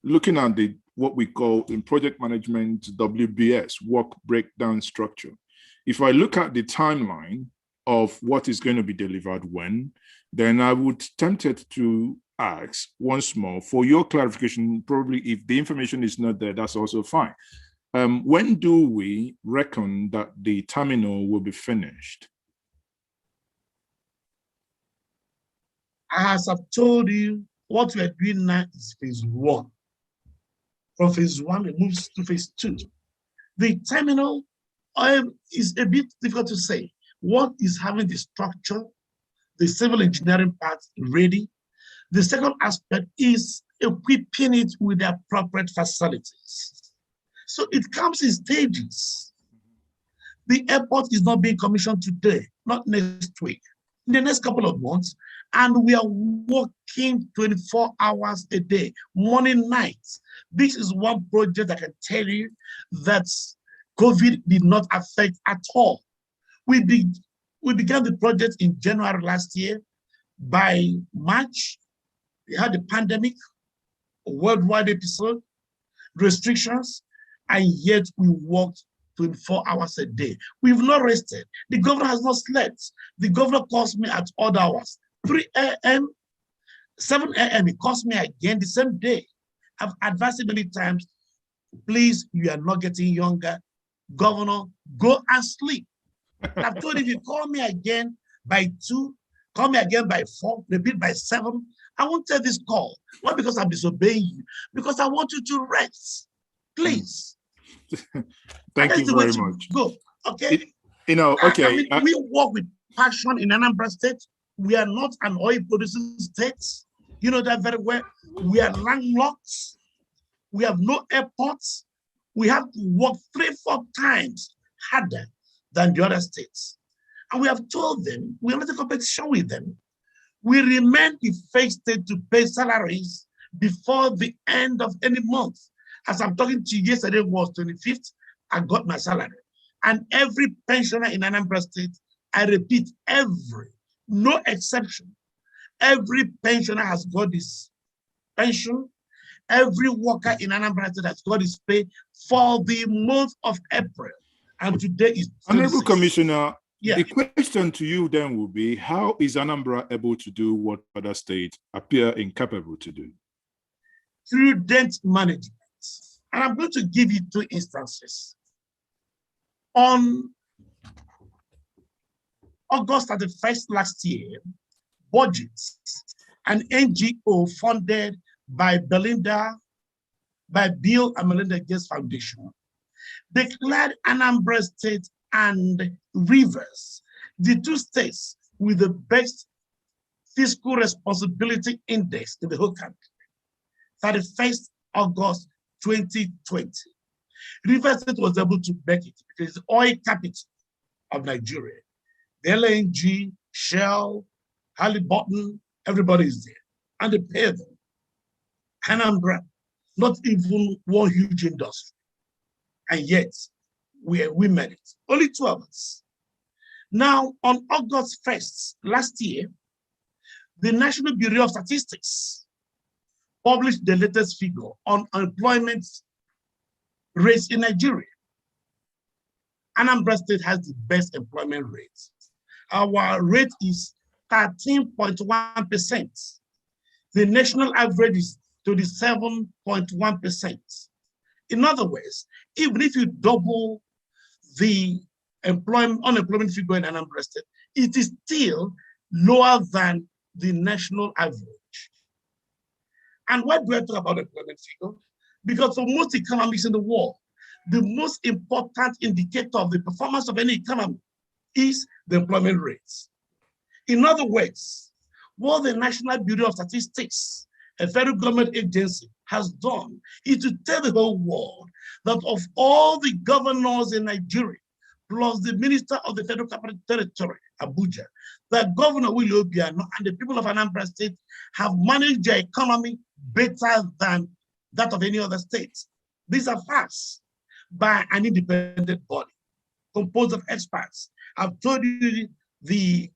S1: looking at what we call in project management WBS, work breakdown structure. If I look at the timeline of what is going to be delivered when, then I would tempted to ask once more for your clarification. Probably if the information is not there, that's also fine. When do we reckon that the terminal will be finished?
S2: As I've told you, what we are doing now is phase one. From phase one, it moves to phase two. The terminal is a bit difficult to say. One is having the structure, the civil engineering part ready. The second aspect is equipping it with the appropriate facilities. So it comes in stages. The airport is not being commissioned today, not next week, in the next couple of months. And we are working 24 hours a day, morning, night. This is one project I can tell you that COVID did not affect at all. We began the project in January last year. By March, we had the pandemic, a worldwide episode, restrictions, and yet we worked 24 hours a day. We've not rested. The governor has not slept. The governor calls me at odd hours, 3 a.m., 7 a.m. He calls me again the same day. I've advised him many times, please, you are not getting younger. Governor, go and sleep. I've told him, if you call me again by 2, call me again by 4, repeat by 7, I won't take this call. Not because I'm disobeying you, because I want you to rest. Please.
S1: Thank you very much.
S2: Go, okay?
S1: Okay.
S2: I mean, we work with passion in Anambra State. We are not an oil producing state. You know that very well. We are landlocked. We have no airports. We have to work 3-4 times harder than the other states. And we have told them, we are not in competition with them. We remain the first state to pay salaries before the end of any month. As I'm talking to you, yesterday was 25th, I got my salary. And every pensioner in Anambra State, I repeat, no exception, every pensioner has got his pension. Every worker in Anambra State has got his pay for the month of April. And today is 26th.
S1: Honorable Commissioner, the question to you then will be, how is Anambra able to do what other states appear incapable to do?
S2: Prudent management. And I'm going to give you 2 instances. On August 31st last year, budgets, an NGO funded by Bill and Melinda Gates Foundation, declared Anambra State and Rivers the 2 states with the best fiscal responsibility index in the whole country. 31st August 2020. Rivers State was able to make it because it's the oil capital of Nigeria. The LNG Shell, Halliburton, everybody is there. And they pay them. Anambra, not even one huge industry. And yet, we made it. Only 2 of us. Now, on August 1st, last year, the National Bureau of Statistics published the latest figure on unemployment rates in Nigeria. Anambra State has the best employment rate. Our rate is 13.1%. The national average is 27.1%. In other words, even if you double the unemployment figure in Anambra State, it is still lower than the national average. And why do I talk about employment figure? Because for most economists in the world, the most important indicator of the performance of any economy is the employment rates. In other words, what the National Bureau of Statistics, a federal government agency, has done is to tell the whole world that of all the governors in Nigeria, plus the minister of the Federal Capital Territory, Abuja, that Governor Willie Obiano and the people of Anambra State have managed their economy better than that of any other state. These are facts by an independent body composed of experts. I've told you the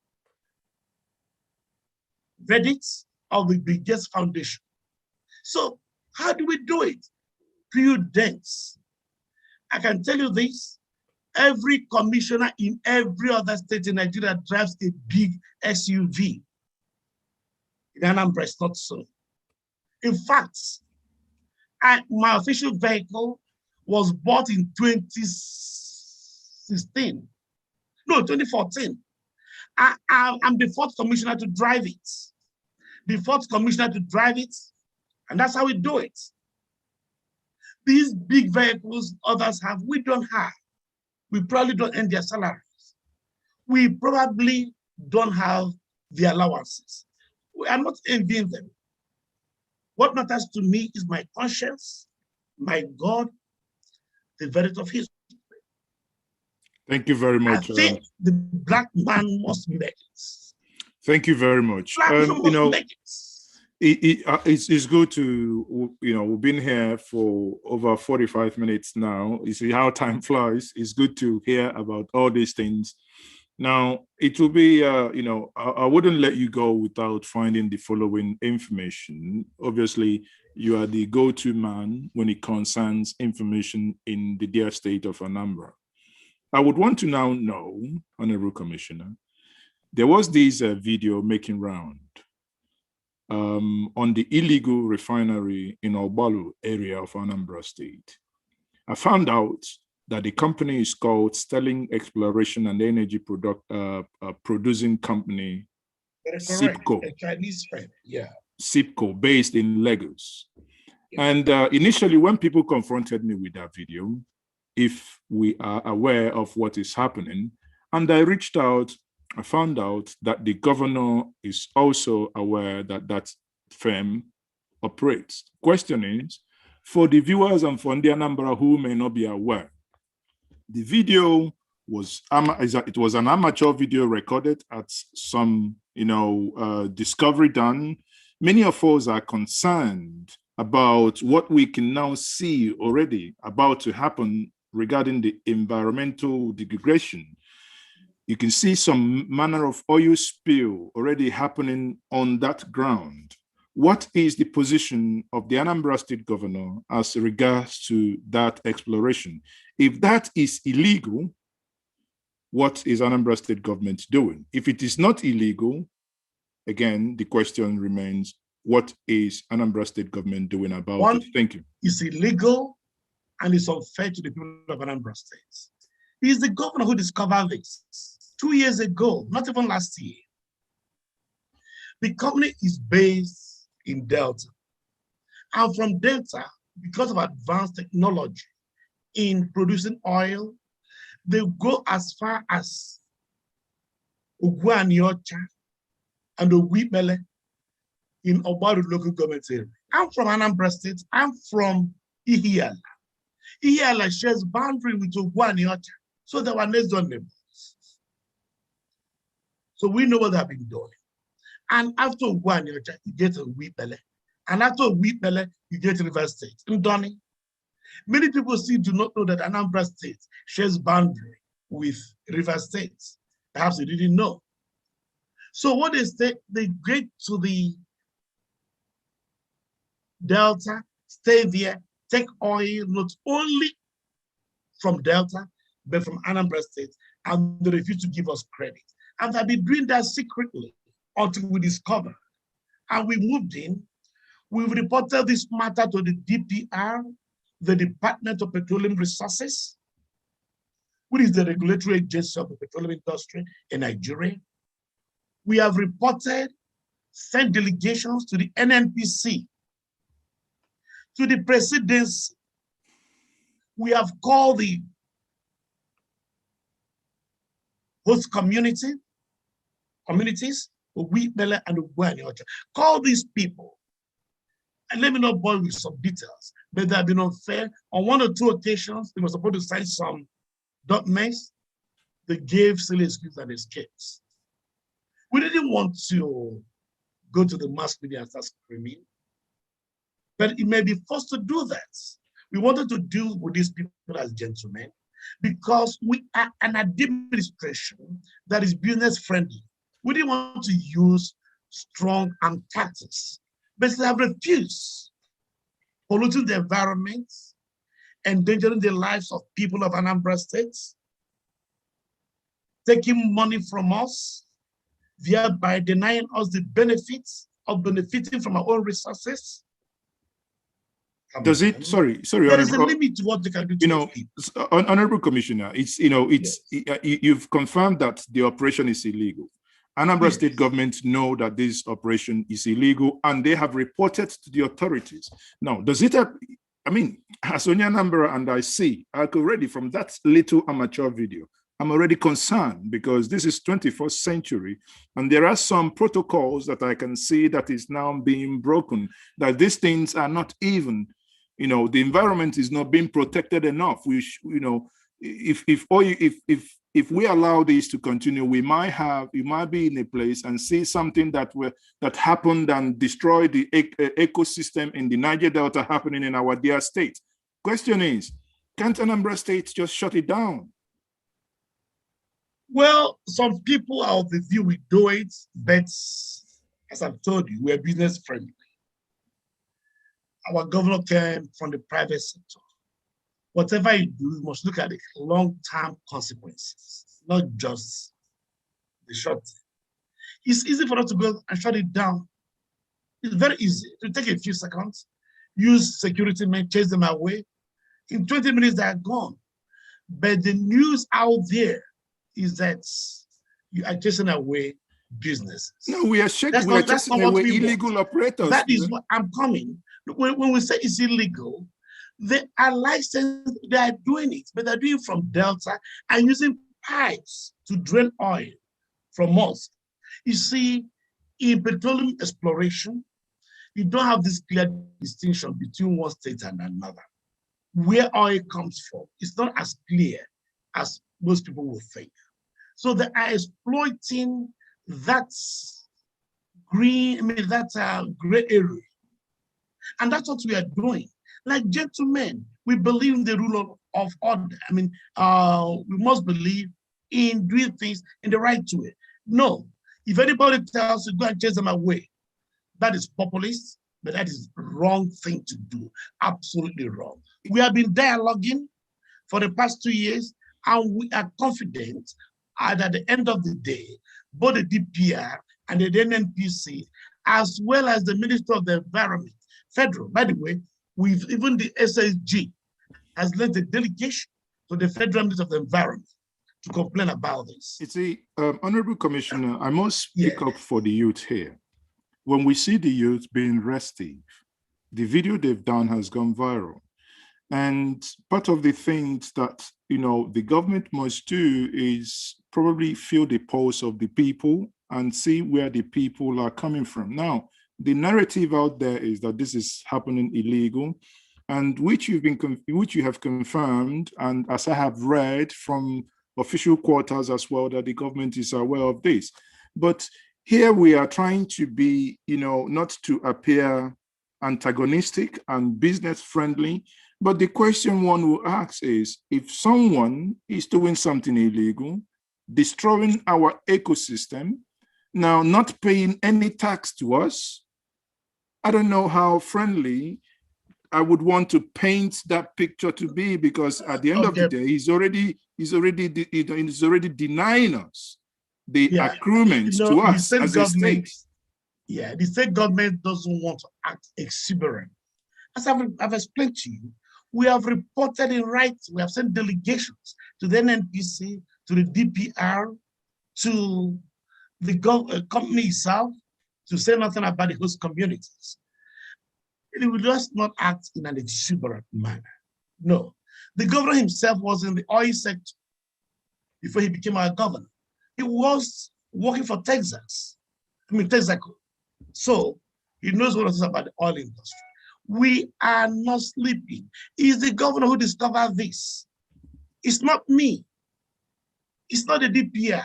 S2: verdicts of the biggest foundation. So how do we do it? Prudence. I can tell you this, every commissioner in every other state in Nigeria drives a big SUV. In Anambra, it's not so. In fact, my official vehicle was bought in 2016. No, 2014. I'm the 4th commissioner to drive it. The 4th commissioner to drive it, and that's how we do it. These big vehicles others have, we don't have. We probably don't earn their salaries. We probably don't have the allowances. We are not envying them. What matters to me is my conscience, my God, the verdict of history.
S1: Thank you very much.
S2: I think the black man must make it.
S1: Thank you very much. It's good to, we've been here for over 45 minutes now. You see how time flies. It's good to hear about all these things. Now, it will be, I wouldn't let you go without finding the following information. Obviously, you are the go-to man when it concerns information in the dear state of Anambra. I would want to now know, Honorable Commissioner, there was this video making round on the illegal refinery in Obalu area of Anambra State. I found out that the company is called Sterling Exploration and Energy Producing Company, SIPCO.
S2: A Chinese friend, yeah.
S1: SIPCO, based in Lagos. Yeah. And initially, when people confronted me with that video, if we are aware of what is happening, and I reached out, I found out that the governor is also aware that that firm operates. Question is, for the viewers and for the Anambra who may not be aware, the video was it was an amateur video recorded at some discovery done. Many of us are concerned about what we can now see already about to happen regarding the environmental degradation. You can see some manner of oil spill already happening on that ground. What is the position of the Anambra State governor as regards to that exploration? If that is illegal, what is Anambra State government doing? If it is not illegal, again, the question remains, what is Anambra State government doing about it? Thank you.
S2: It's illegal and it's unfair to the people of Anambra State. He is the governor who discovered this 2 years ago, not even last year. The company is based in Delta. And from Delta, because of advanced technology in producing oil, they go as far as Ugwaniocha and Ogwipele in Obaru local government area. I'm from Anambra State. I'm from Ihiala. Ihiala shares boundary with Ogwaniocha, so they were next door neighbors. So we know what they have been doing. And after one, you get a Wheatbele. And after Wheatbele, you get River State. In Donny, many people still do not know that Anambra State shares boundary with River State. Perhaps they didn't know. So what they get to the Delta, stay there, take oil, not only from Delta, but from Anambra State, and they refuse to give us credit. And they've been doing that secretly until we discovered. And we moved in. We've reported this matter to the DPR, the Department of Petroleum Resources, which is the regulatory agency of the petroleum industry in Nigeria. We have reported, sent delegations to the NNPC, to the presidency. We have called the host communities, Wheatbele and Ugwanyocha. Call these people. And let me not bore with some details, but they have been unfair. On one or two occasions, they were supposed to sign some documents. They gave silly excuses and escapes. We didn't want to go to the mass media and start screaming, but it may be forced to do that. We wanted to deal with these people as gentlemen because we are an administration that is business friendly. We didn't want to use strong arm tactics, but they have refused, polluting the environment, endangering the lives of people of Anambra State, taking money from us, thereby denying us the benefits of benefiting from our own resources.
S1: Does it? Sorry.
S2: There is a limit to what they can do to people.
S1: Honorable Commissioner, you've confirmed that the operation is illegal. Anambra State government know that this operation is illegal and they have reported to the authorities. Now, does it have, I mean, as Anambra and I see, already from that little amateur video, I'm already concerned because this is 21st century and there are some protocols that I can see that is now being broken, that these things are not even, the environment is not being protected enough. We, if we allow this to continue, we might be in a place and see something that happened and destroyed the ecosystem in the Niger Delta happening in our dear state. Question is, can't Anambra State just shut it down?
S2: Well, some people are of the view we do it, but as I've told you, we're business friendly. Our governor came from the private sector. Whatever you do, you must look at the long-term consequences, not just the short term. It's easy for us to go and shut it down. It's very easy. To take a few seconds, use security men, chase them away. In 20 minutes, they are gone. But the news out there is that you are chasing away businesses.
S1: No, we are chasing away illegal operators.
S2: That is what I'm coming. When we say it's illegal, they are licensed, they are doing it, but they're doing it from Delta and using pipes to drain oil from us. You see, in petroleum exploration, you don't have this clear distinction between one state and another. Where oil comes from, it's not as clear as most people will think. So they are exploiting that gray area. And that's what we are doing. Like gentlemen, we believe in the rule of order. I mean, we must believe in doing things in the right way. No, if anybody tells you go and chase them away, that is populist, but that is the wrong thing to do. Absolutely wrong. We have been dialoguing for the past 2 years, and we are confident that at the end of the day, both the DPR and the NNPC, as well as the Minister of the Environment, federal, by the way, even the SSG has led a delegation to the Federal Minister of the Environment to complain about this.
S1: It's Honorable Commissioner, I must speak up for the youth here. When we see the youth being restive, the video they've done has gone viral. And part of the things that, the government must do is probably feel the pulse of the people and see where the people are coming from. Now, the narrative out there is that this is happening illegal, and which you have confirmed, and as I have read from official quarters as well, that the government is aware of this. But here we are trying to be, not to appear antagonistic and business friendly. But the question one will ask is, if someone is doing something illegal, destroying our ecosystem, now not paying any tax to us, I don't know how friendly I would want to paint that picture to be, because at the end of the day, he's already denying us the accruements to us as a state.
S2: Yeah, the state government doesn't want to act exuberant. As I've explained to you, we have reported in writing, we have sent delegations to the NNPC, to the DPR, to the company itself, to say nothing about the host communities. It will just not act in an exuberant manner. No. The governor himself was in the oil sector before he became our governor. He was working for Texaco. So he knows what it is about the oil industry. We are not sleeping. It's the governor who discovered this. It's not me. It's not the DPR.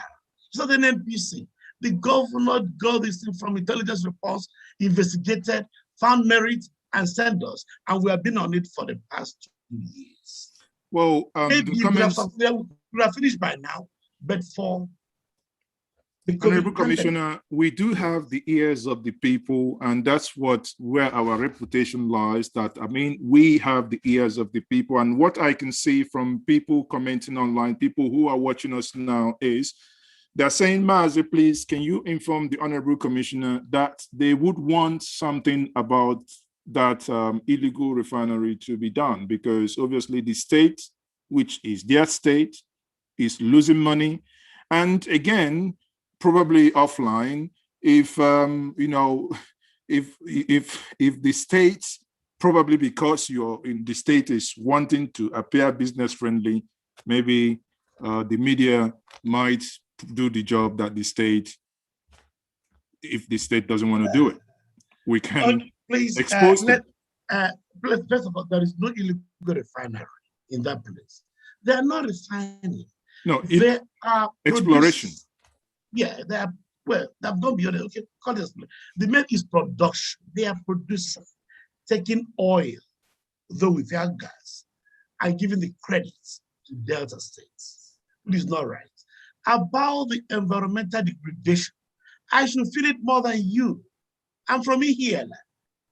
S2: It's not the NNPC. The governor got this thing from intelligence reports, investigated, found merit, and sent us. And we have been on it for the past 2 years.
S1: Well,
S2: maybe we have finished by now, but for the
S1: Honorable Commissioner, we do have the ears of the people, and that's where our reputation lies. That, I mean, we have the ears of the people, and what I can see from people commenting online, people who are watching us now, is they're saying, Mazi, please, can you inform the Honorable Commissioner that they would want something about that illegal refinery to be done, because obviously the state, which is their state, is losing money. And again, probably offline, if if the state, probably because the state is wanting to appear business friendly, maybe the media might do the job that the state, if the state doesn't want to do it, we can expose them.
S2: First of all, there is no illegal refinery in that place. They are not refining.
S1: No,
S2: they are
S1: exploration.
S2: Yeah, they are, well, they've gone beyond it. Okay, honestly, the main is production. They are producing, taking oil, though with their gas, and giving the credits to Delta states, which is not right. About the environmental degradation, I should feel it more than you. I'm from Ihiela.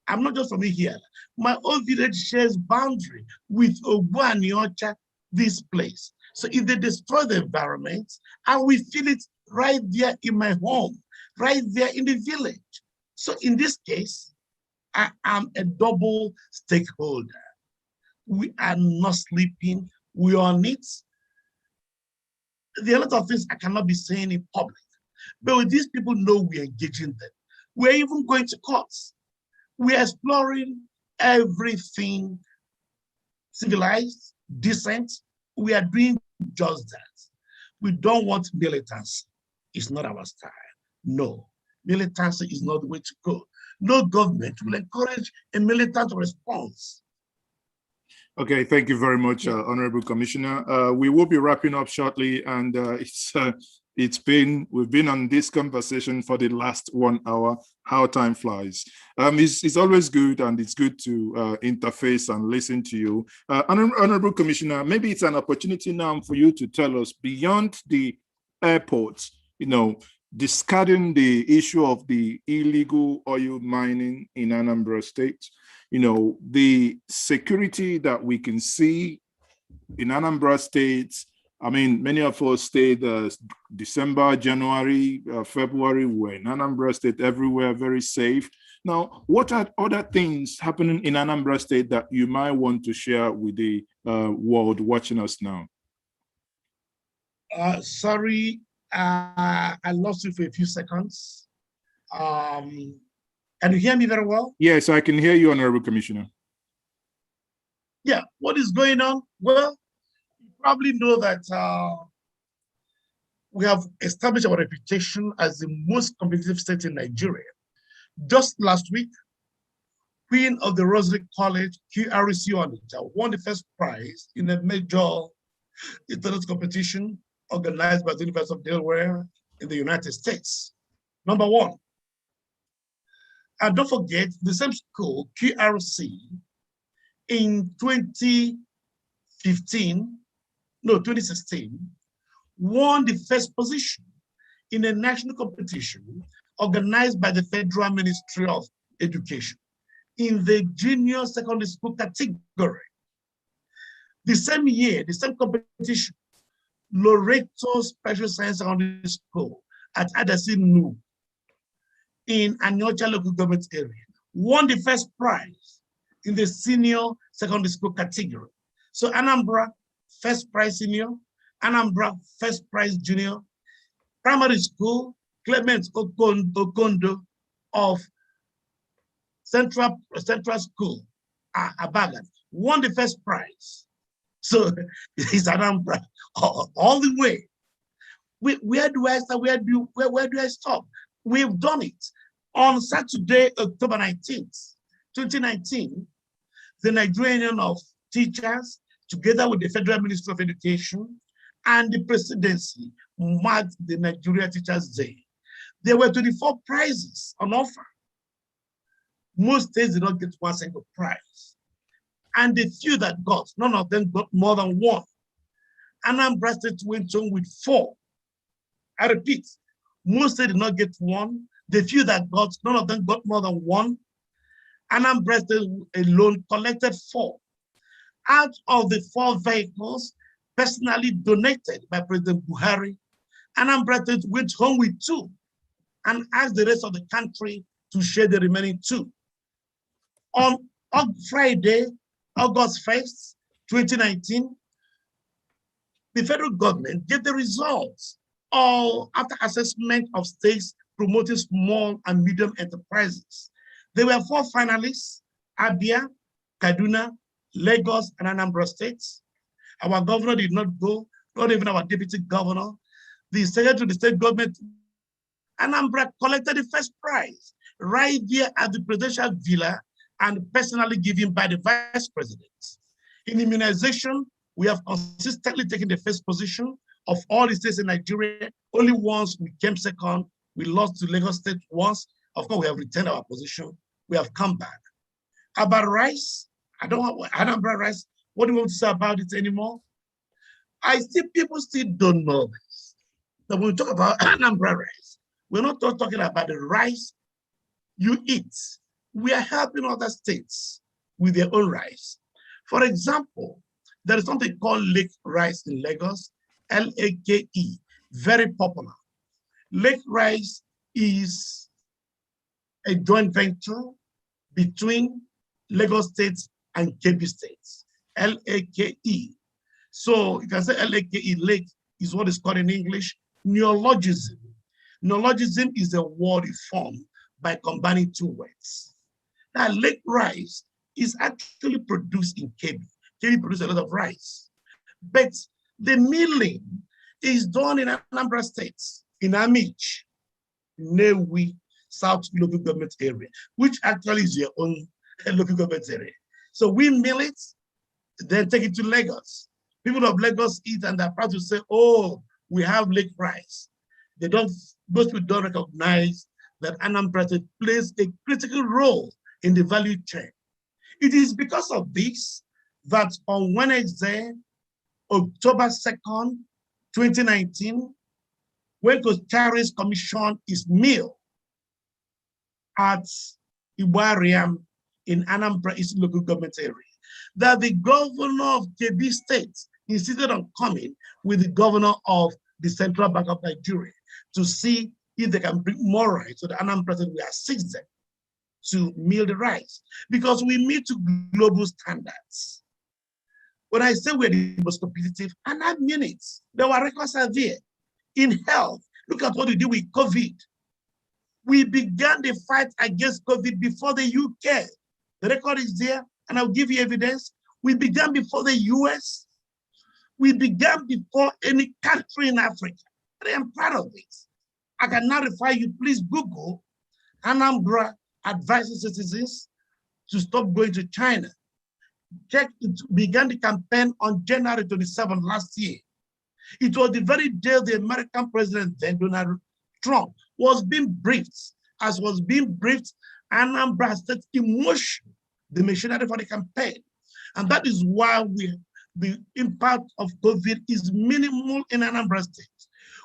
S2: I'm not just from Ihiela. My own village shares boundary with Ogbu and Nyocha, this place. So if they destroy the environment, I will feel it right there in my home, right there in the village. So in this case, I am a double stakeholder. We are not sleeping. We are on it. There are a lot of things I cannot be saying in public, but with these people know we're engaging them. We're even going to courts. We're exploring everything civilized, decent. We are doing just that. We don't want militancy. It's not our style. No, militancy is not the way to go. No government will encourage a militant response.
S1: Okay, thank you very much, Honorable Commissioner. We will be wrapping up shortly, and we've been on this conversation for the last 1 hour. How time flies. It's always good, and it's good to interface and listen to you. Honorable Commissioner, maybe it's an opportunity now for you to tell us, beyond the airports, discarding the issue of the illegal oil mining in Anambra State, the security that we can see in Anambra State. I mean, many of us stayed December, January, February, we're in Anambra State, everywhere, very safe. Now, what are other things happening in Anambra State that you might want to share with the world watching us now?
S2: Sorry, I lost you for a few seconds. Can you hear me very well?
S1: Yes, I can hear you, Honorable Commissioner.
S2: Yeah, what is going on? Well, you probably know that we have established our reputation as the most competitive state in Nigeria. Just last week, Queen of the Rosary College, QRC Onitsha, won the first prize in a major international competition organized by the University of Delaware in the United States. Number one, and don't forget, the same school, QRC, in 2016, won the first position in a national competition organized by the Federal Ministry of Education in the junior secondary school category. The same year, the same competition, Loreto Special Science Secondary School at Adasinu in Anyocha local government area won the first prize in the senior secondary school category. So Anambra, first prize senior, Anambra, first prize junior. Primary school, Clement Okondo of Central School, Abagan, won the first prize. So it's Anambra all the way. Where do I start? Where do I stop? We've done it. On Saturday, October 19th, 2019, the Nigerian Union of Teachers, together with the Federal Ministry of Education and the presidency, marked the Nigeria Teachers' Day. There were 24 prizes on offer. Most states did not get one single prize. And the few that got, none of them got more than one. Anambra State went on with 4. I repeat, most states did not get one. The few that got, none of them got more than one. Anambra State alone collected 4. Out of the 4 vehicles personally donated by President Buhari, Anambra State went home with 2 and asked the rest of the country to share the remaining 2. On Friday, August 1st, 2019, the federal government gave the results after assessment of states promoting small and medium enterprises. There were 4 finalists: Abia, Kaduna, Lagos, and Anambra states. Our governor did not go, not even our deputy governor. The secretary of the state government, Anambra, collected the first prize right there at the presidential villa and personally given by the vice president. In immunization, we have consistently taken the first position of all the states in Nigeria. Only once we came second. We lost to Lagos State once. Of course, we have retained our position. We have come back. About rice, I don't want Anambra rice. What do you want to say about it anymore? People still don't know this. That when we talk about Anambra rice, we're not talking about the rice you eat. We are helping other states with their own rice. For example, there is something called Lake Rice in Lagos, L-A-K-E, very popular. Lake Rice is a joint venture between Lagos State and Kebbi State, L-A-K-E. So you can say L-A-K-E, lake is what is called in English neologism. Neologism is a word formed by combining 2 words. Now, Lake Rice is actually produced in Kebbi. Kebbi produces a lot of rice. But the milling is done in Anambra State, in Amich, Newi, South local government area, which actually is your own local government area. So we mill it, then take it to Lagos. People of Lagos eat and they're proud to say, oh, we have Lake Rice. Most people don't recognize that Anambra State plays a critical role in the value chain. It is because of this that on Wednesday, October 2nd, 2019, when Kochari's commission is milled at Iwariam in Anambra East local government area, that the governor of Kebbi State insisted on coming with the governor of the Central Bank of Nigeria to see if they can bring more rice to the Anambra State. We assist them to mill the rice because we meet to global standards. When I say we're the most competitive, and I mean it, there were records out there. In health, look at what we did with COVID. We began the fight against COVID before the UK. The record is there, and I'll give you evidence. We began before the US. We began before any country in Africa. I am proud of this. I can now refer you, please Google Anambra advises citizens to stop going to China. Check, it began the campaign on January 27 last year. It was the very day the American president, then Donald Trump, was being briefed. As was being briefed, Anambra State in motion the machinery for the campaign. And that is why the impact of COVID is minimal in Anambra State.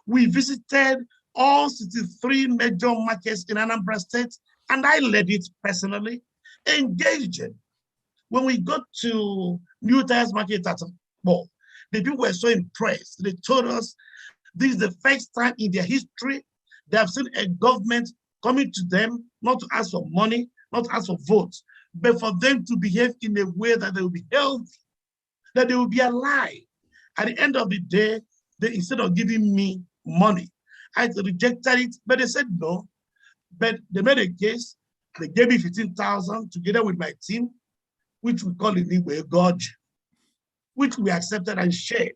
S2: We visited all 63 major markets in Anambra State, and I led it personally, engaging. When we got to New Tires Market at Ball, the people were so impressed. They told us this is the first time in their history they have seen a government coming to them, not to ask for money, not to ask for votes, but for them to behave in a way that they will be healthy, that they will be alive. At the end of the day, instead of giving me money, I rejected it, but they said no. But they made a case. They gave me 15,000 together with my team, which we call in Igbo Gorge, which we accepted and shared.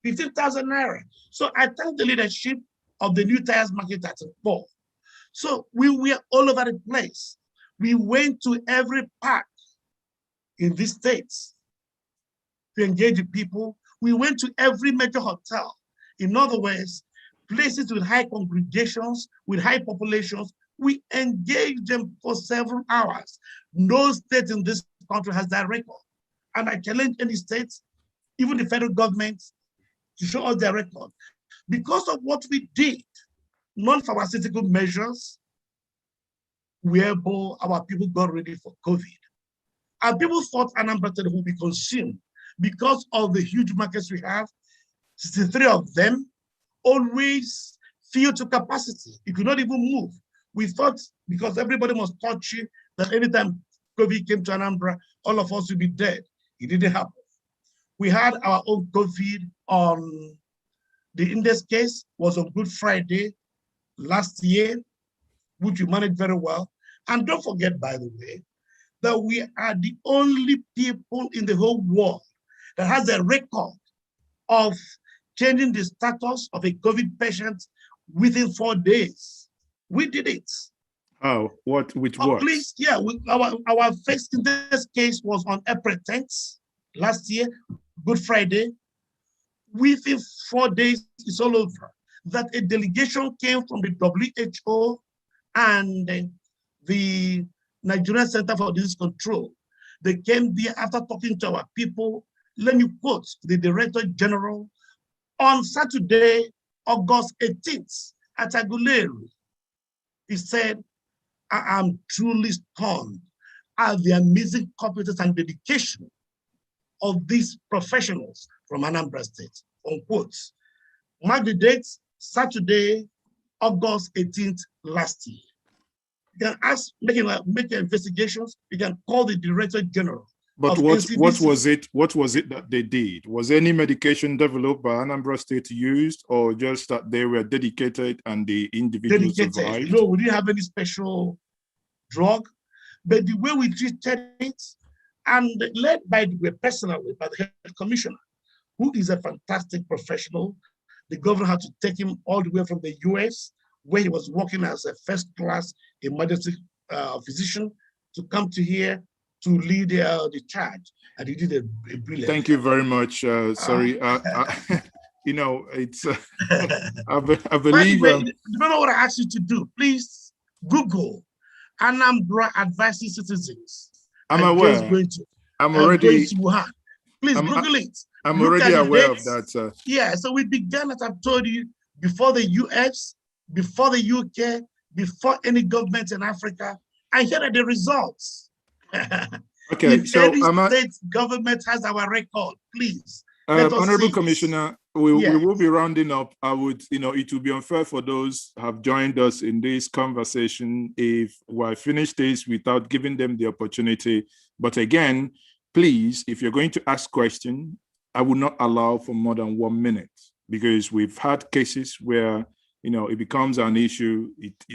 S2: 15,000 naira. So I thank the leadership of the New Tires Market at Ball. So we were all over the place. We went to every park in these states to engage with people. We went to every major hotel. In other words, places with high congregations, with high populations, we engaged them for several hours. No state in this country has that record. And I challenge any state, even the federal government, to show us their record. Because of what we did, non-pharmaceutical measures, whereby our people got ready for COVID. And people thought Anambra State would be consumed because of the huge markets we have. 63 of them always filled to capacity. You could not even move. We thought, because everybody must touch you, that anytime COVID came to Anambra, all of us would be dead. It didn't happen. We had our own COVID on, the index case was on Good Friday last year, which we managed very well. And don't forget, by the way, that we are the only people in the whole world that has a record of changing the status of a COVID patient within 4 days. We did it.
S1: Oh, what? Which what?
S2: Please, yeah, our first index case was on April 10th last year, Good Friday. Within 4 days, it's all over. That a delegation came from the WHO and the Nigerian Center for Disease Control. They came there after talking to our people. Let me quote the Director General on Saturday, August 18th at Aguleri. He said, I am truly stunned at the amazing competence and dedication of these professionals from Anambra State, unquote. Mark the date, Saturday, August 18th last year. You can ask, make investigations, you can call the Director General.
S1: But what was it that they did? Was any medication developed by Anambra State used, or just that they were dedicated and the individuals survived?
S2: No, we didn't have any special drug, but the way we treated it, and led by the way personally by the head commissioner, who is a fantastic professional. The governor had to take him all the way from the US, where he was working as a first-class emergency physician, to come to here to lead the charge, and he did a brilliant.
S1: Thank you very much. Sorry, you know, it's. I believe.
S2: Remember what I asked you to do. Please Google Anambra advising citizens.
S1: I'm aware. I'm already.
S2: Please Google it.
S1: I'm already aware of that, sir.
S2: Yeah, so we began, as I've told you, before the US, before the UK, before any government in Africa, and here are the results.
S1: Okay,
S2: if
S1: so
S2: any state government has our record, please.
S1: Honorable Commissioner, we will be rounding up. I would, it would be unfair for those who have joined us in this conversation if I finish this without giving them the opportunity. But again, please, if you're going to ask questions, I would not allow for more than 1 minute, because we've had cases where, it becomes an issue.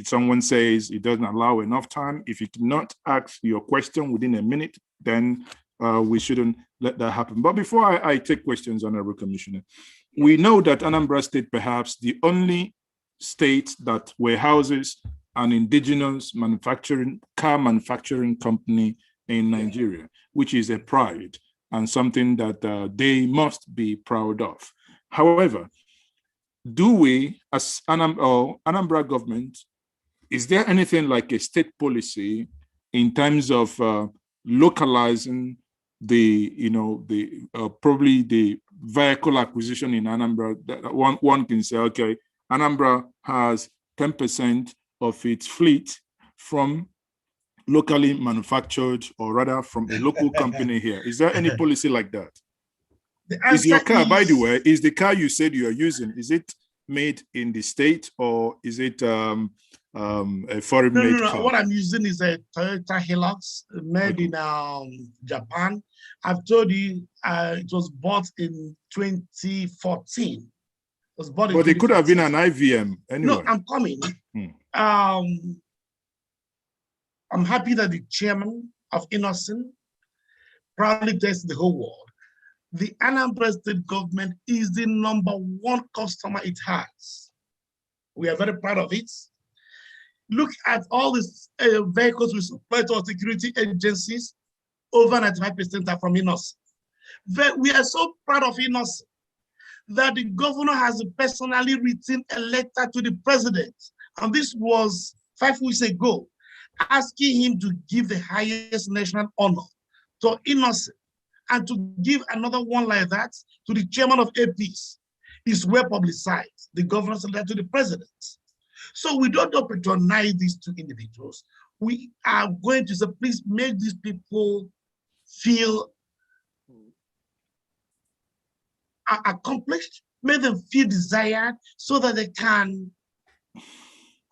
S1: Someone says it doesn't allow enough time. If you cannot ask your question within a minute, then we shouldn't let that happen. But before I take questions, Honorable Commissioner, we know that Anambra State, perhaps the only state that warehouses an indigenous car manufacturing company in Nigeria, which is a pride and something that they must be proud of. However, do we, as Anambra government, is there anything like a state policy in terms of localizing probably the vehicle acquisition in Anambra? That one can say, okay, Anambra has 10% of its fleet from locally manufactured, or rather from a local company here. Is there any policy like that? Is your car, by the way, is the car you said you are using, is it made in the state, or is it a foreign-made car?
S2: What I'm using is a Toyota Hilux made in Japan. I've told you it was bought in 2014. It was bought in
S1: but it could have been an IVM anyway.
S2: No, I'm coming. I'm happy that the chairman of Innocent proudly tells the whole world the Anambra State government is the #1 customer it has. We are very proud of it. Look at all these vehicles we supply to our security agencies. Over 95% are from Innocent. We are so proud of Innocent that the governor has personally written a letter to the president, and this was 5 weeks ago, asking him to give the highest national honor to Innocent, and to give another one like that to the chairman of APs is well publicized, the governor's letter to the president. So we don't patronize these two individuals. We are going to say, please make these people feel accomplished, make them feel desired so that they can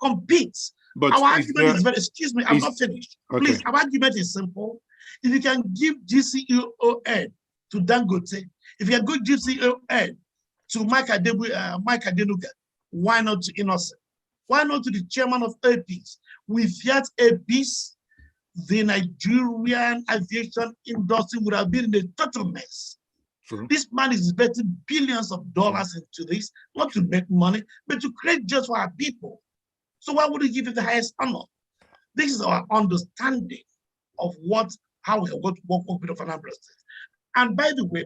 S2: compete.
S1: But
S2: our argument is very, excuse me, I'm not finished.
S1: Okay.
S2: Please, our argument is simple. If you can give GCEON to Dangote, if you can go GCEON to Mike Adenuga, why not to Innocent? Why not to the chairman of APs? Without APs, the Nigerian aviation industry would have been in a total mess.
S1: True.
S2: This man is investing billions of dollars into this, not to make money, but to create jobs for our people. So why would he give it the highest honor? This is our understanding of how we have got to work with Anambra State. And by the way,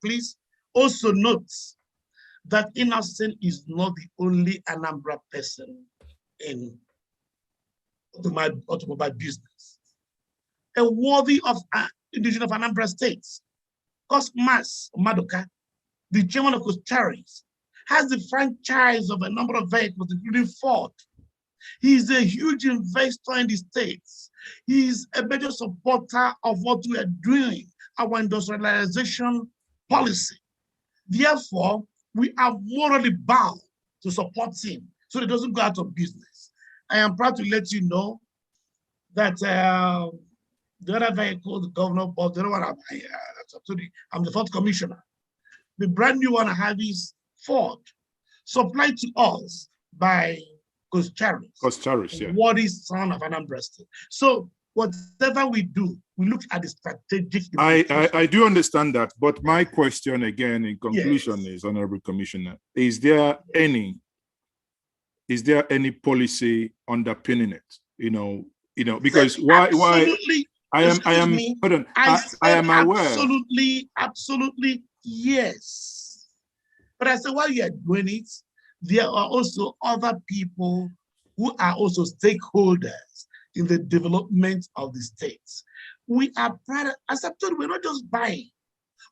S2: please also note that Innocent is not the only Anambra person in the automobile business. A worthy of indigenous of Anambra State, Cosmas Madoka, the chairman of Costaris, has the franchise of a number of vehicles, including Ford. He is a huge investor in the States. He is a major supporter of what we are doing, our industrialization policy. Therefore, we are morally bound to support him so it doesn't go out of business. I am proud to let you know that the other vehicle, the governor bought, the other one, I'm the fourth commissioner. The brand new one I have is Ford, supplied to us by Costaris,
S1: yeah.
S2: What is son of Anambra State? So whatever we do, we look at the strategic.
S1: I do understand that, but my question again, in conclusion, is, Honorable Commissioner, is there any policy underpinning it? Because why I am aware.
S2: Absolutely, yes. But I said, while you are doing it, there are also other people who are also stakeholders in the development of the states. We are proud, as I told you, we're not just buying.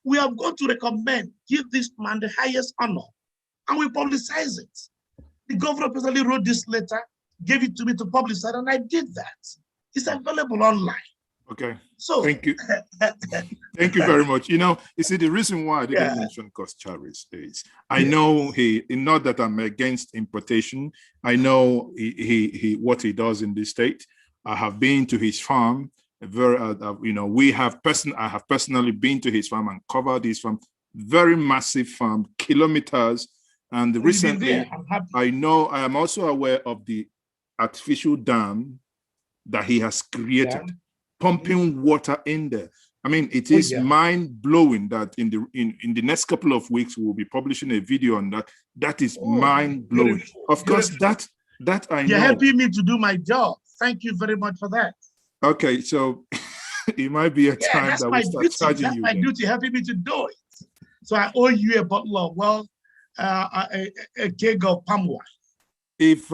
S2: We are going to recommend, give this man the highest honor, and we publicize it. The governor personally wrote this letter, gave it to me to publicize, and I did that. It's available online.
S1: Okay.
S2: So
S1: thank you. Thank you very much. You see, the reason why I didn't mention Costaris is I know not that I'm against importation. I know what he does in this state. I have been to his farm. I have personally been to his farm and covered his farm. Very massive farm, kilometers. And recently, I am also aware of the artificial dam that he has created. Yeah. Pumping water in there. I mean, it is mind-blowing that in the next couple of weeks we'll be publishing a video on that. That is mind-blowing. Of course, that I know.
S2: You're helping me to do my job. Thank you very much for that.
S1: Okay, so it might be a time that we'll start charging you.
S2: That's my duty, helping me to do it. So I owe you a bottle of a keg of palm wine.
S1: If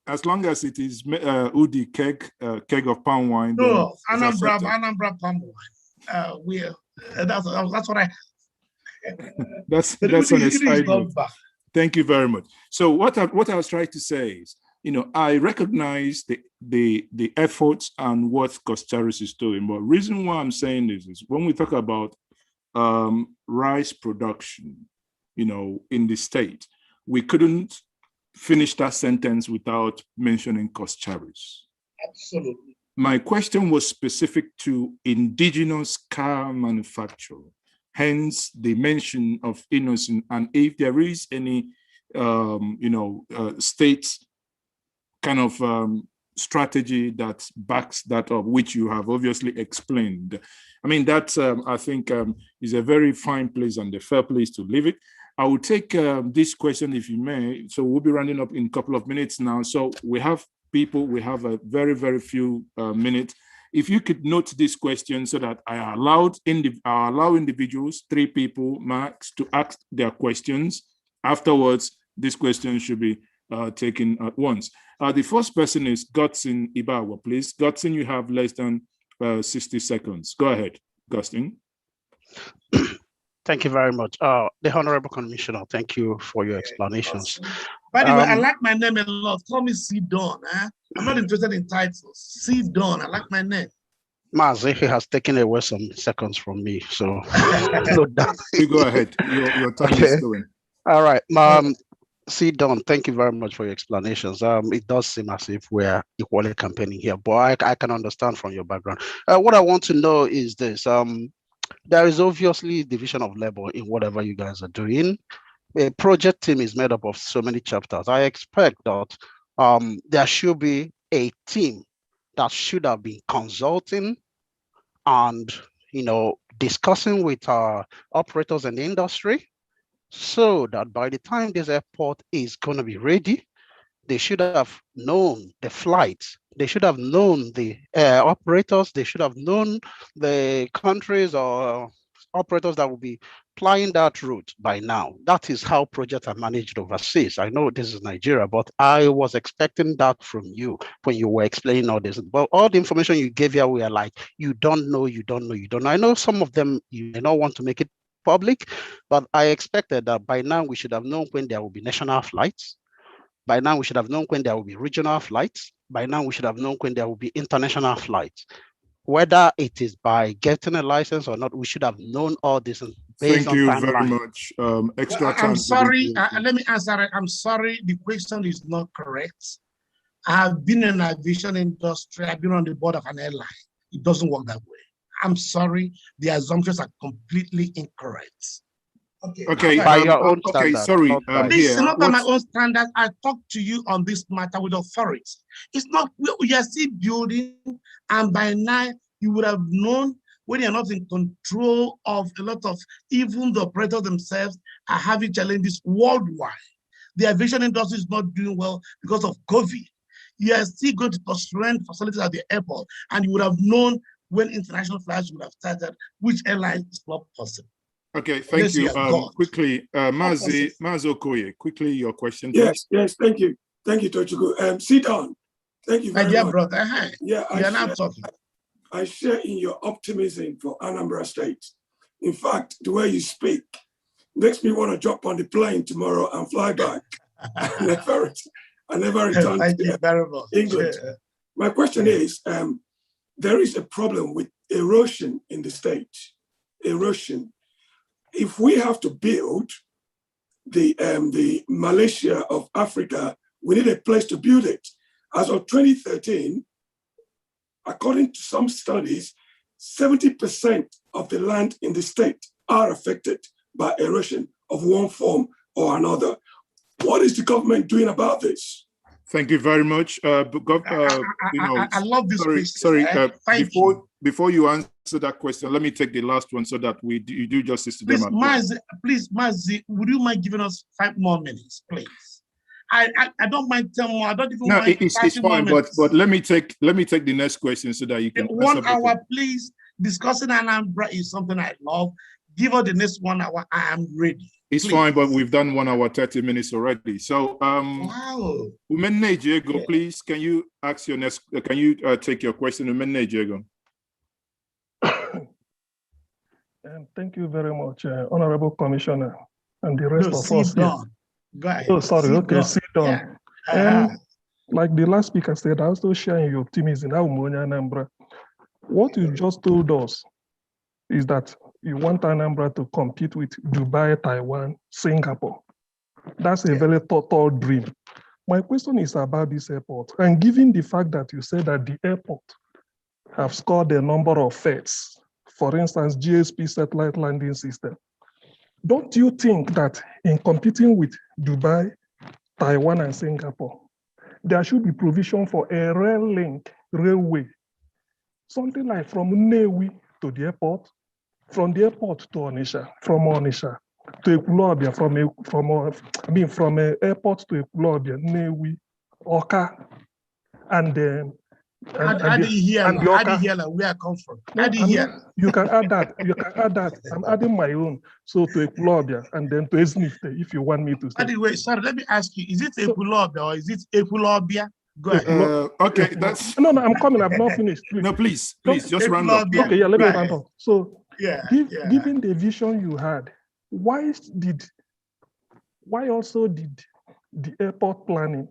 S1: as long as it is Udi keg of palm wine.
S2: No, Anambra palm wine. That's what I.
S1: that's on a side note. Thank you very much. So what I was trying to say is, I recognize the efforts and what Costaris is doing, but reason why I'm saying this is when we talk about rice production, in the state, we couldn't finish that sentence without mentioning Costaris.
S2: Absolutely.
S1: My question was specific to indigenous car manufacture, hence the mention of innocent, and if there is any, state kind of strategy that backs that up, which you have obviously explained. I mean, that I think is a very fine place and a fair place to leave it. I will take this question, if you may. So we'll be running up in a couple of minutes now. So we have a very, very few minutes. If you could note this question so that I allow individuals, 3 people max, to ask their questions. Afterwards, this question should be taken at once. The first person is Godson Ibawa, please. Godson, you have less than 60 seconds. Go ahead, Godson.
S3: Thank you very much. The Honorable Commissioner, thank you for your explanations.
S2: By the way, I like my name a lot. Call me C-Don. I'm not interested in titles. C-Don, I like my name.
S3: Mazi, he has taken away some seconds from me, so
S1: you go ahead. Your time is going.
S3: All right. C-Don, thank you very much for your explanations. It does seem as if we're equally campaigning here, but I can understand from your background. What I want to know is this. There is obviously division of labor in whatever you guys are doing. A project team is made up of so many chapters. I expect that there should be a team that should have been consulting and discussing with our operators in the industry, so that by the time this airport is going to be ready, they should have known the flights, they should have known the operators, they should have known the countries or operators that will be flying that route by now. That is how projects are managed overseas. I know this is Nigeria, but I was expecting that from you when you were explaining all this. But all the information you gave here, we are like, you don't know. I know some of them you may not want to make it public, but I expected that by now we should have known when there will be national flights. By now we should have known when there will be regional flights. By now we should have known when there will be international flights. Whether it is by getting a license or not, we should have known all this.
S1: Thank you very much. Extra time.
S2: I'm sorry. Let me answer it. I'm sorry. The question is not correct. I have been in the aviation industry. I've been on the board of an airline. It doesn't work that way. I'm sorry. The assumptions are completely incorrect.
S1: Okay.
S3: By your own standards.
S1: Sorry.
S2: This is not by my own standards. I talk to you on this matter with authority. It's not, we are still building, and by now you would have known when you're not in control of a lot of, even the operators themselves are having challenges worldwide. The aviation industry is not doing well because of COVID. You are still going to constrain facilities at the airport, and you would have known when international flights would have started, which airline is not possible.
S1: Okay, thank you. Quickly, Mazi Okoye, quickly your question.
S4: Yes, thank you. Thank you, Tochukwu. Sit down. Thank you very much.
S2: Brother.
S4: Yeah,
S2: you're not talking.
S4: I share in your optimism for Anambra State. In fact, the way you speak makes me want to jump on the plane tomorrow and fly back. I never returned to England. My question is, there is a problem with erosion in the state. Erosion. If we have to build the Malaysia of Africa, we need a place to build it. As of 2013, according to some studies, 70% of the land in the state are affected by erosion of one form or another. What is the government doing about this?
S1: Thank you very much.
S2: I love this question.
S1: Sorry, before you answer that question, let me take the last one so that you do justice to them.
S2: Please, Mazi, would you mind giving us 5 more minutes, please? I don't mind 10 more. I don't even mind.
S1: It's fine, but let me take the next question so that you can.
S2: 1 hour, please. Discussing Anambra is something I love. Give us the next 1 hour. I am ready.
S1: It's
S2: Please.
S1: fine, but we've done 1 hour, 30 minutes already. So,
S2: Wow.
S1: Umene Diego, please, can you ask your next, can you take your question, Umene Diego?
S5: Thank you very much, Honorable Commissioner, and the rest of us
S2: here.
S5: Go ahead. Oh, sorry. Okay, sit down.
S2: Yeah.
S5: Like the last speaker said, I also share your optimism in Anambra. What you just told us is that you want Anambra to compete with Dubai, Taiwan, Singapore. That's a very tall dream. My question is about this airport. And given the fact that you said that the airport have scored a number of feats, for instance, GSP satellite landing system, don't you think that in competing with Dubai, Taiwan, and Singapore, there should be provision for a railway, something like from Nnewi to the airport, from the airport to Onitsha, from Onitsha to Ekulobia, from airport to Ekulobia, Nnewi, Oka, and then
S2: How do you hear where I come from? How do you hear?
S5: You can add that. You can add that. I'm adding my own. So to Ekulobia and then to Esnifte, if you want me to say.
S2: Anyway, sorry, let me ask you, is it Ekulobia or is it Ekulobia? Go ahead.
S1: Okay, that's...
S5: No, I'm coming. I've not finished. Please.
S1: No, please, just round up.
S5: Okay, yeah, let me round up. So, given the vision you had, why also did the airport planning,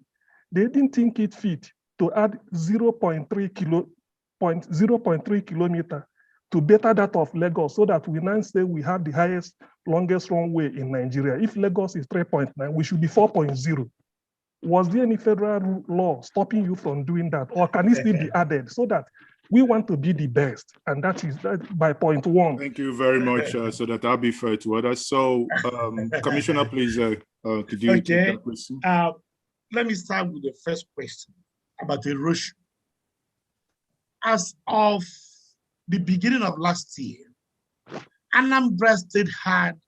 S5: they didn't think it fit to add 0.3 kilometer to better that of Lagos, so that we now say we have the highest, longest runway in Nigeria. If Lagos is 3.9, we should be 4.0. Was there any federal law stopping you from doing that? Or can it still be added so that we want to be the best? And that is by point 1.
S1: Thank you very much, so that I'll be fair to others. So, Commissioner, please, could you take that question?
S2: Let me start with the first question about erosion. As of the beginning of last year, Anambra State had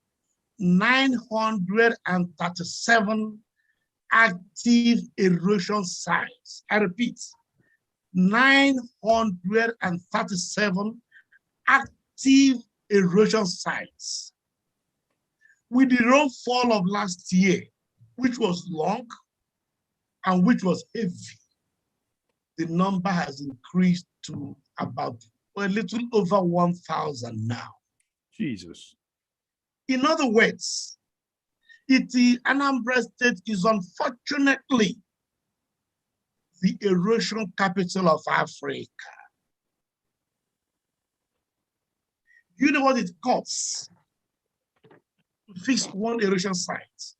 S2: 937 active erosion sites. I repeat, 937 active erosion sites. With the rainfall of last year, which was long and which was heavy, the number has increased to about a little over 1,000 now.
S1: Jesus.
S2: In other words, Anambra State is unfortunately the erosion capital of Africa. You know what it costs to fix one erosion site?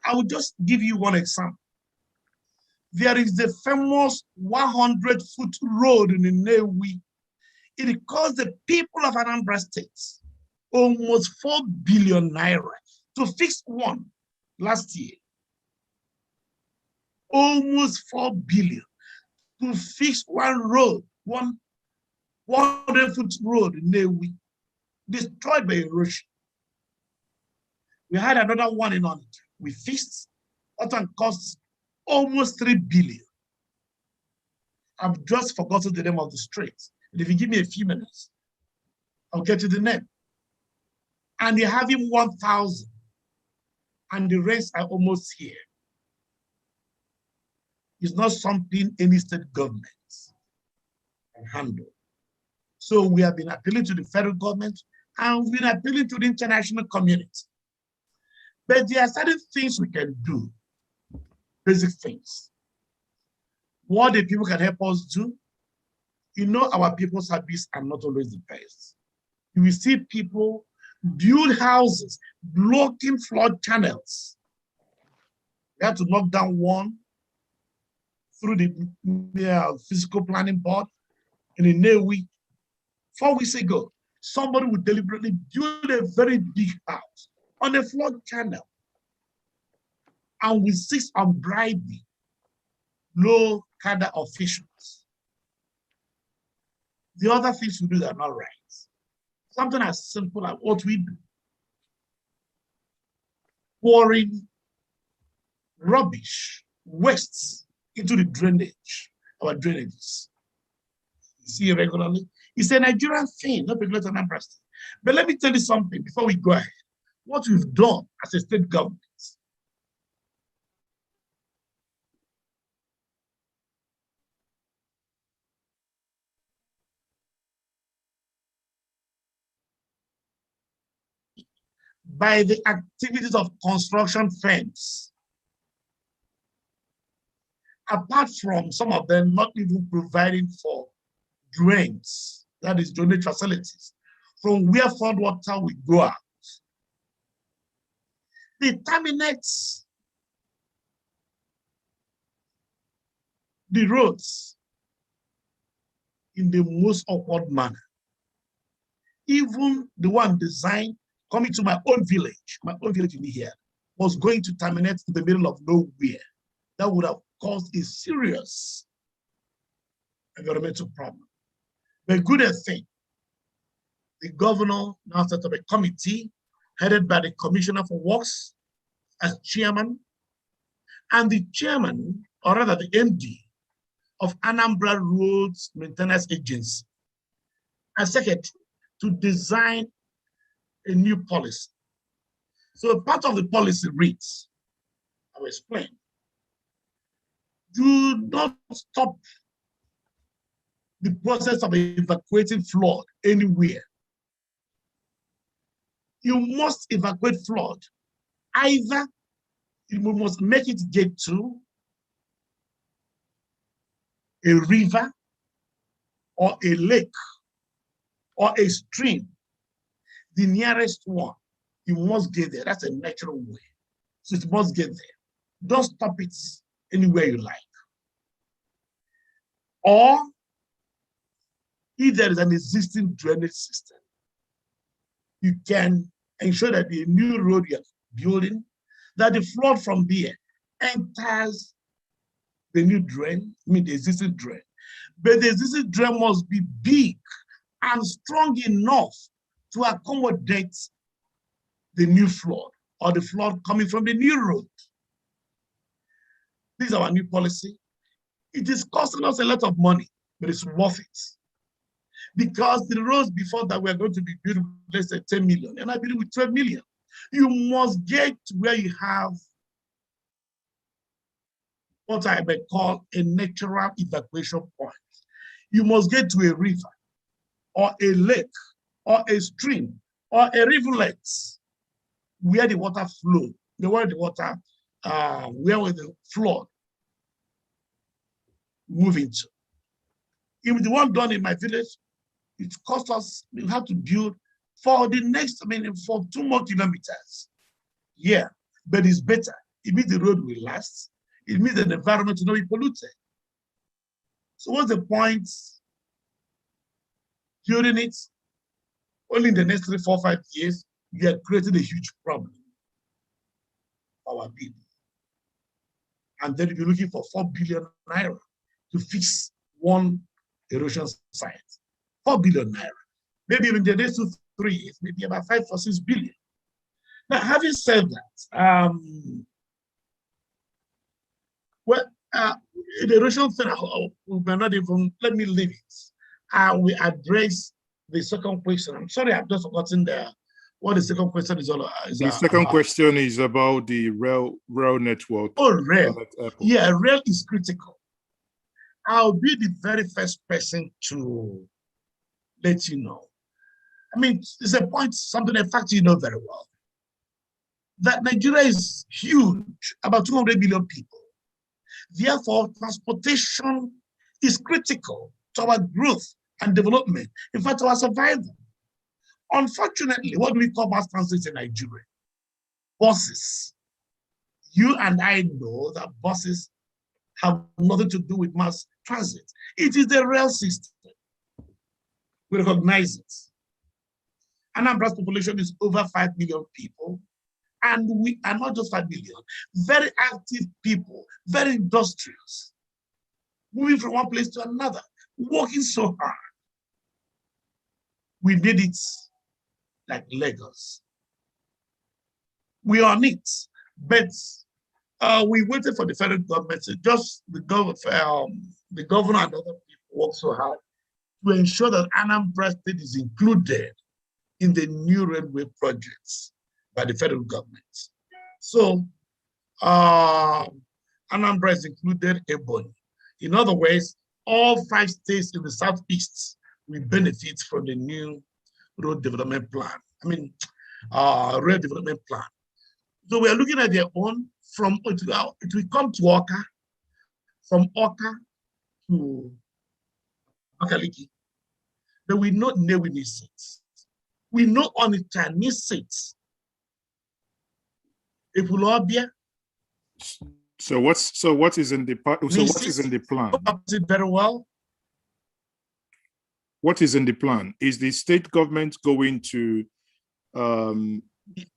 S2: I will just give you one example. There is the famous 100-foot road in Nnewi. It cost the people of Anambra State almost 4 billion naira to fix one last year. Almost 4 billion to fix one road, one 100-foot road in Nnewi, destroyed by erosion. We had another one in on it. We fixed. That one cost almost 3 billion. I've just forgotten the name of the street. And if you give me a few minutes, I'll get you the name. And you're having 1,000, and the rest are almost here. It's not something any state government can handle. So we have been appealing to the federal government, and we've been appealing to the international community. But there are certain things we can do, basic things. What the people can help us do, you know, our people service are not always the best. You will see people build houses, blocking flood channels. We had to knock down one through the Fiscal Planning Board in Nnewi. 4 weeks ago, somebody would deliberately build a very big house on a flood channel, and we insist on bribing low cadre officials. The other things we do are not right. Something as simple as what we do. Pouring rubbish, wastes into the drainage, our drainages. You see regularly. It's a Nigerian thing, not regulated Anambra State. But let me tell you something before we go ahead. What we've done as a state government, by the activities of construction firms, apart from some of them not even providing for drains, that is drainage facilities, from where flood water will go out, they terminate the roads in the most awkward manner. Even the one designed coming to my own village in here, was going to terminate in the middle of nowhere. That would have caused a serious environmental problem. But good thing, the governor now set up a committee headed by the Commissioner for Works as chairman, and the chairman, or rather the MD, of Anambra Roads Maintenance Agency as secretary to design a new policy. So part of the policy reads, I will explain. Do not stop the process of evacuating flood anywhere. You must evacuate flood. Either you must make it get to a river or a lake or a stream, the nearest one. You must get there. That's a natural way. So it must get there. Don't stop it anywhere you like. Or if there is an existing drainage system, you can ensure that the new road you're building, that the flood from there enters the new drain, the existing drain. But the existing drain must be big and strong enough to accommodate the new flood or the flood coming from the new road. This is our new policy. It is costing us a lot of money, but it's worth it. Because the roads before that were going to be built with less than 10 million, and I believe with 12 million. You must get to where you have what I may call a natural evacuation point. You must get to a river or a lake or a stream or a rivulet where the water flow, where the flood move into. If the one done in my village, it cost us, we have to build for the next, for 2 more kilometers. Yeah, but it's better. It means the road will last. It means the environment will not be polluted. So what's the point building it? Only in the next 3, 4, 5 years, we are creating a huge problem for our people. And then you're looking for 4 billion naira to fix one erosion site. 4 billion naira. Maybe in the next 2, 3 years, maybe about 5 or 6 billion. Now, having said that, the erosion thing, we may not even, let me leave it. We address the second question. I'm sorry, I've just forgotten what the second question is all about.
S1: The second question is about the rail network.
S2: Oh, rail. Yeah, rail is critical. I'll be the very first person to let you know. It's a point, something, in fact, you know very well, that Nigeria is huge, about 200 million people. Therefore, transportation is critical to our growth and development, in fact, to our survival. Unfortunately, what do we call mass transit in Nigeria? Buses. You and I know that buses have nothing to do with mass transit. It is the rail system. We recognize it. Anambra's population is over 5 million people, and we are not just 5 million, very active people, very industrious, moving from one place to another, working so hard. We need it like Lagos. We are on it, but we waited for the federal government to just the governor and other people work so hard to ensure that Anambra State is included in the new railway projects by the federal government. So Anambra is included Ebonyi. In other words, all 5 states in the southeast will benefit from the new road development plan. I mean, rail development plan. So we are looking at their own from it will come to Oka, from Oka to Akaliki. But we know Newi needs seats. We know Onitsha needs seats. If we all be
S1: So what is in the plan?
S2: Very well.
S1: What is in the plan? Is the state government going to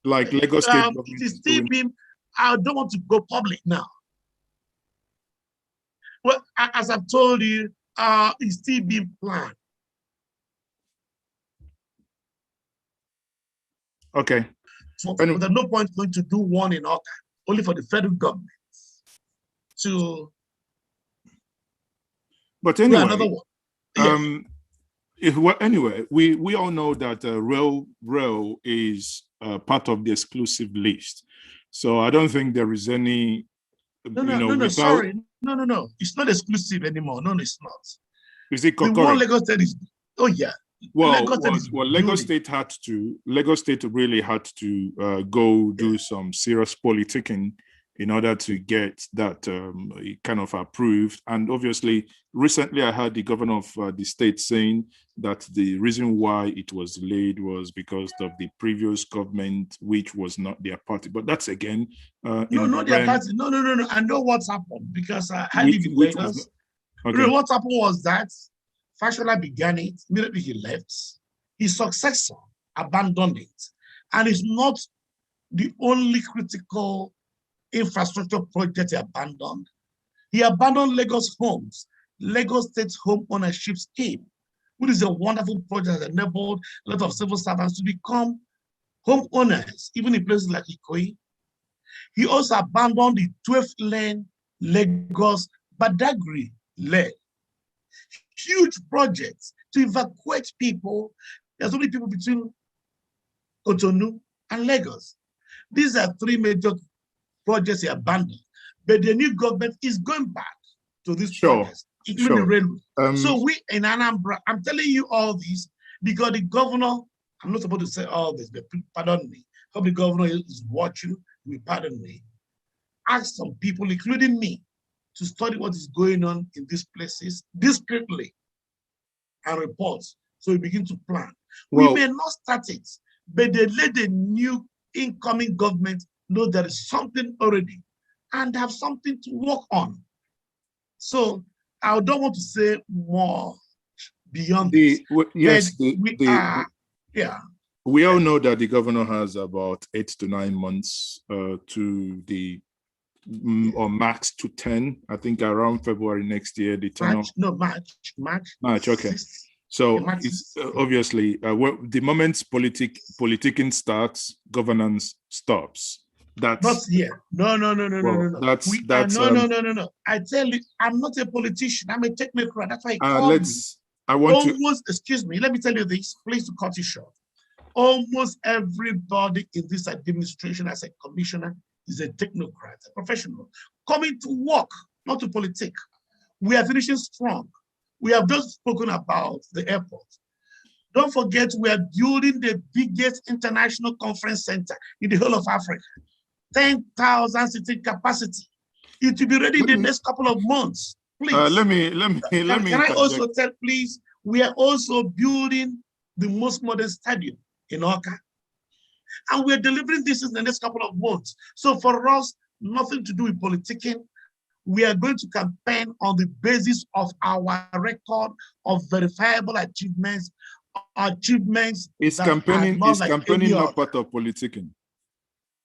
S1: like Lagos State government?
S2: It is still being, I don't want to go public now. Well, as I've told you, it's still being planned.
S1: Okay.
S2: So there's no point going to do one in Oka, only for the federal government to.
S1: But anyway,
S2: another one. Yes.
S1: Anyway, we all know that rail is part of the exclusive list. So I don't think there is any.
S2: Sorry. No. It's not exclusive anymore. No, it's not.
S1: Is it correct?
S2: The one Lagos State is. Oh yeah.
S1: Lagos State really had to go do some serious politicking in order to get that kind of approved. And obviously, recently I heard the governor of the state saying that the reason why it was delayed was because of the previous government, which was not their party. But that's again...
S2: not their party. No. I know what's happened because I live in Lagos. Okay. What happened was that Fashola began it, immediately he left. His successor abandoned it. And it's not the only critical infrastructure project he abandoned. He abandoned Lagos Homes, Lagos State Home Ownership Scheme, which is a wonderful project that enabled a lot of civil servants to become homeowners, even in places like Ikoyi. He also abandoned the 12-lane Lagos Badagry lane. Huge projects to evacuate people. There's only people between Cotonou and Lagos. These are 3 major projects he abandoned. But the new government is going back to these projects, including the railway. So we in Anambra, I'm telling you all this because the governor, I'm not supposed to say all this, but pardon me. Hope the governor is watching, will pardon me. Ask some people, including me, to study what is going on in these places discreetly and report. So we begin to plan. We may not start it, but they let the new incoming government know there is something already and have something to work on. So I don't want to say more beyond this.
S1: We all know that the governor has about 8 to 9 months to the or max to 10, I think around February next year. March. Okay. So it's obviously the moment politicking starts, governance stops. That's
S2: not here. No. No. I tell you, I'm not a politician. I'm a technocrat. That's why excuse me. Let me tell you this, please, to cut it short. Almost everybody in this administration as a commissioner is a technocrat, a professional, coming to work, not to politic. We are finishing strong. We have just spoken about the airport. Don't forget, we are building the biggest international conference center in the whole of Africa. 10,000 seating capacity. It will be ready in the next couple of months. Please. Can I also tell, please, we are also building the most modern stadium in Oka. And we're delivering this in the next couple of months. So for us, nothing to do with politicking. We are going to campaign on the basis of our record of verifiable achievements.
S1: Is campaigning not part of politicking?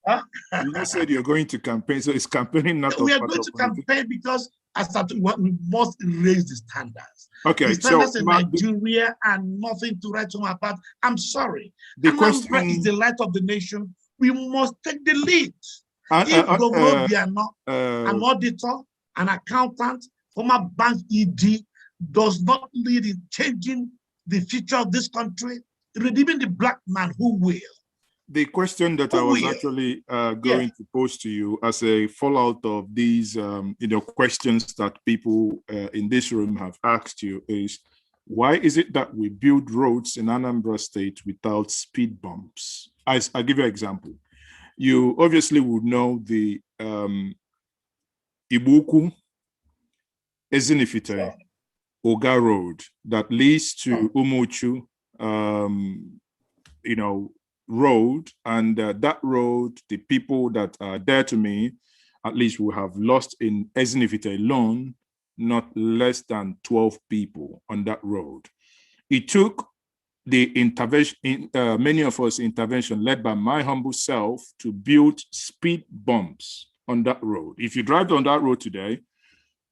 S2: Huh?
S1: You said you're going to campaign, so it's campaigning not.
S2: We are going to campaign because we must raise the standards.
S1: Okay,
S2: the standards in Nigeria are nothing to write home about. I'm sorry.
S1: The question
S2: is the light of the nation. We must take the lead. If Governor Biano, an auditor, an accountant, former bank ED, does not lead in changing the future of this country, redeeming the black man who will.
S1: The question that I was actually going to pose to you as a fallout of these, questions that people in this room have asked you is, why is it that we build roads in Anambra State without speed bumps? I'll give you an example. You obviously would know the Ibuku, Ezinifite, Oga Road that leads to Umuchu, road, and that road, the people that are there to me, at least will have lost in Ezinifite alone, not less than 12 people on that road. It took the intervention, many of us intervention led by my humble self to build speed bumps on that road. If you drive on that road today,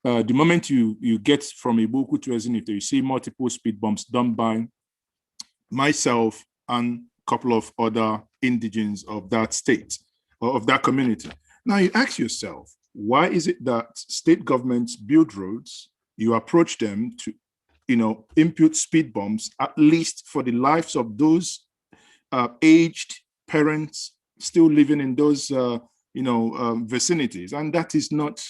S1: the moment you get from Ibuku to Ezinifite, you see multiple speed bumps done by myself and a couple of other indigenes of that state or of that community. Now you ask yourself, why is it that state governments build roads, you approach them to, impute speed bumps, at least for the lives of those aged parents still living in those, vicinities. And that is not,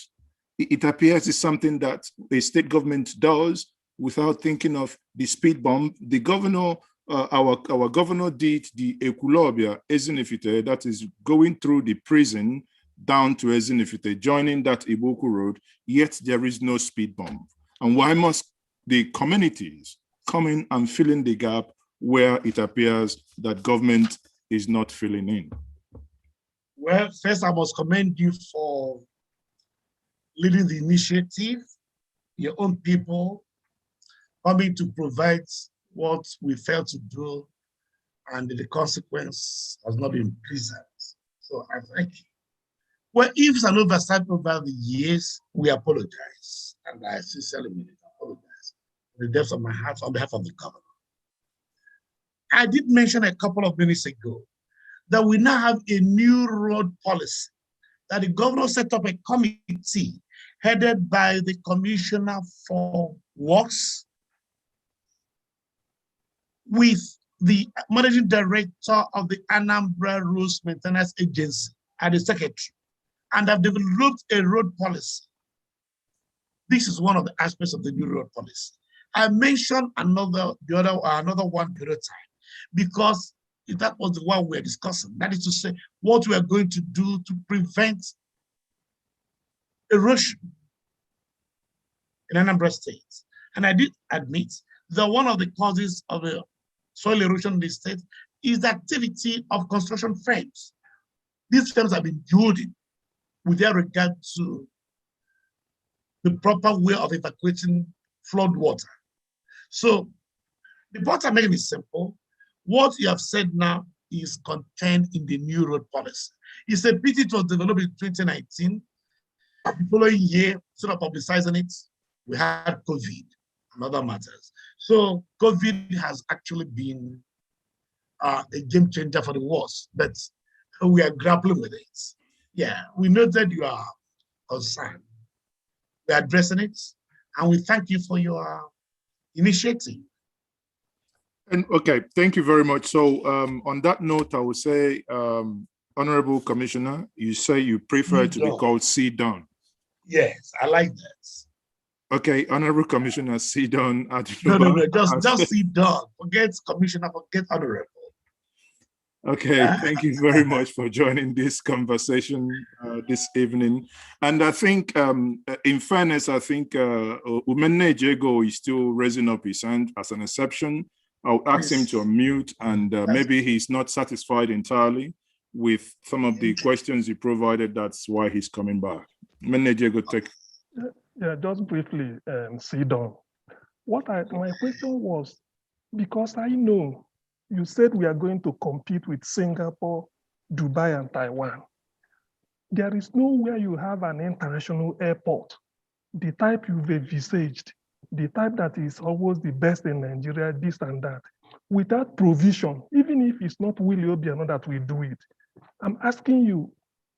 S1: it appears is something that a state government does without thinking of the speed bump. The governor, our governor did the Ekulobia Ezinifite, that is going through the prison down to Ezinifite, joining that Ibuku road, yet there is no speed bump. And why must the communities come in and fill in the gap where it appears that government is not filling in?
S2: Well, first I must commend you for leading the initiative, your own people coming to provide what we failed to do, and the consequence has not been pleasant. So I thank you. Well, if it's an oversight over the years, we apologize. And I sincerely mean it, apologize from the depths of my heart on behalf of the governor. I did mention a couple of minutes ago that we now have a new road policy, that the governor set up a committee headed by the Commissioner for Works with the Managing Director of the Anambra Roads Maintenance Agency and the Secretary, and have developed a road policy. This is one of the aspects of the new road policy. I mentioned another one the other time, because that was the one we're discussing. That is to say, what we are going to do to prevent erosion in Anambra State. And I did admit that one of the causes of the soil erosion in the state is the activity of construction firms. These firms have been building without regard to the proper way of evacuating flood water. So the point I'm making is simple. What you have said now is contained in the new road policy. It's a pity it was developed in 2019. The following year, instead of publicizing it, we had COVID and other matters. So COVID has actually been a game changer for the worse, but we are grappling with it. Yeah, we know that you are concerned. We're addressing it, and we thank you for your initiative.
S1: And okay, thank you very much. So on that note, I would say, Honorable Commissioner, you say you prefer to be called C-Don.
S2: Yes, I like that.
S1: Okay, Honorable Commissioner C-Don.
S2: No, just C-Don. Forget Commissioner, forget Honorable.
S1: Okay, thank you very much for joining this conversation this evening. And I think, in fairness, I think Umene Jego is still raising up his hand as an exception. I'll ask him to unmute, and maybe he's not satisfied entirely with some of the questions you provided. That's why he's coming back. Umene Jego, take.
S5: Yeah, just briefly, C-Don. My question was, because I know you said we are going to compete with Singapore, Dubai, and Taiwan. There is nowhere you have an international airport, the type you've envisaged, the type that is always the best in Nigeria, this and that, without provision, even if it's not Willie Obiano that will do it. I'm asking you,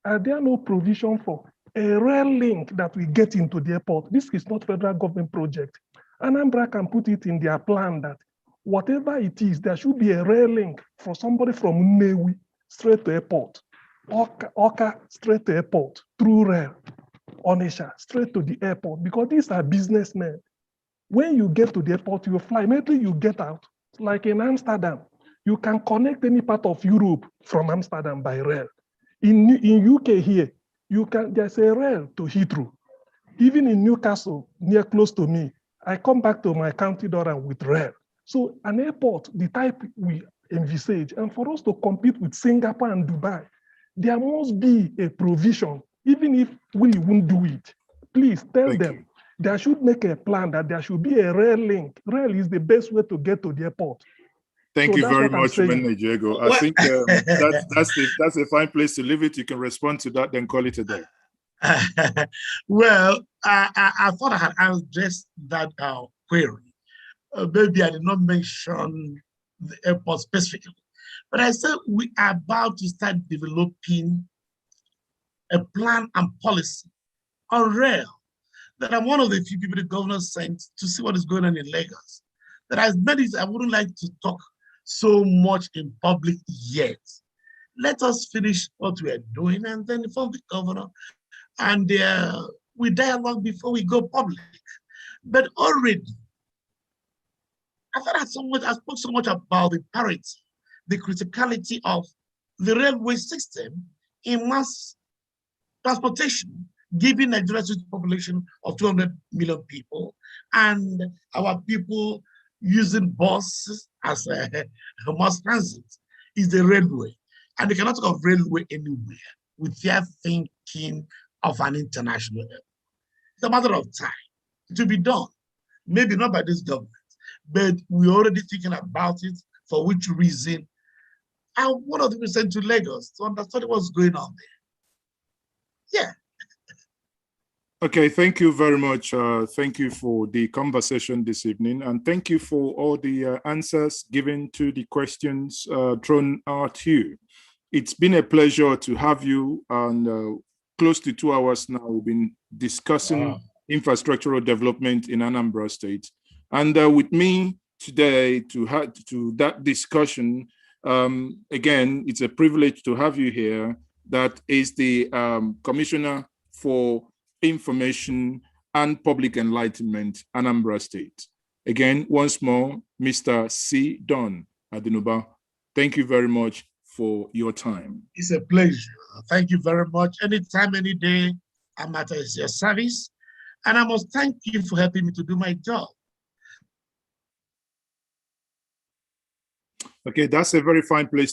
S5: are there no provision for a rail link that we get into the airport? This is not federal government project. Anambra can put it in their plan that Whatever it is, there should be a rail link for somebody from Nnewi straight to airport, Oka straight to airport, through rail, Onisha straight to the airport, because these are businessmen. When you get to the airport, you fly, immediately you get out. Like in Amsterdam, you can connect any part of Europe from Amsterdam by rail. In UK here, there's a rail to Heathrow. Even in Newcastle, near close to me, I come back to my county Durham with rail. So an airport, the type we envisage, and for us to compete with Singapore and Dubai, there must be a provision, even if we won't do it. Please tell them they should make a plan that there should be a rail link. Rail is the best way to get to the airport.
S1: Thank you very much, Diego. I think that's a fine place to leave it. You can respond to that, then call it a day.
S2: Well, I thought I had addressed that query. Maybe I did not mention the airport specifically, but I said we are about to start developing a plan and policy on rail. That I'm one of the few people the governor sent to see what is going on in Lagos. That as many as I wouldn't like to talk so much in public yet. Let us finish what we are doing and then inform the governor, and we dialogue before we go public. But already, I thought I spoke so much about the parity, the criticality of the railway system in mass transportation, given Nigeria's population of 200 million people, and our people using buses as a mass transit is the railway. And they cannot talk of railway anywhere without thinking of an international airport. It's a matter of time to be done. Maybe not by this government, but we're already thinking about it, for which reason I one of them was sent to Lagos to understand what's going on there. Yeah.
S1: Okay, thank you very much. Thank you for the conversation this evening, and thank you for all the answers given to the questions thrown at you. It's been a pleasure to have you, and close to 2 hours now, we've been discussing infrastructural development in Anambra State. And with me today to that discussion, again, it's a privilege to have you here. That is the Commissioner for Information and Public Enlightenment, Anambra State. Again, once more, Mr. C. Don Adinuba, thank you very much for your time.
S2: It's a pleasure. Thank you very much. Anytime, any day, I'm at your service. And I must thank you for helping me to do my job.
S1: Okay, that's a very fine place to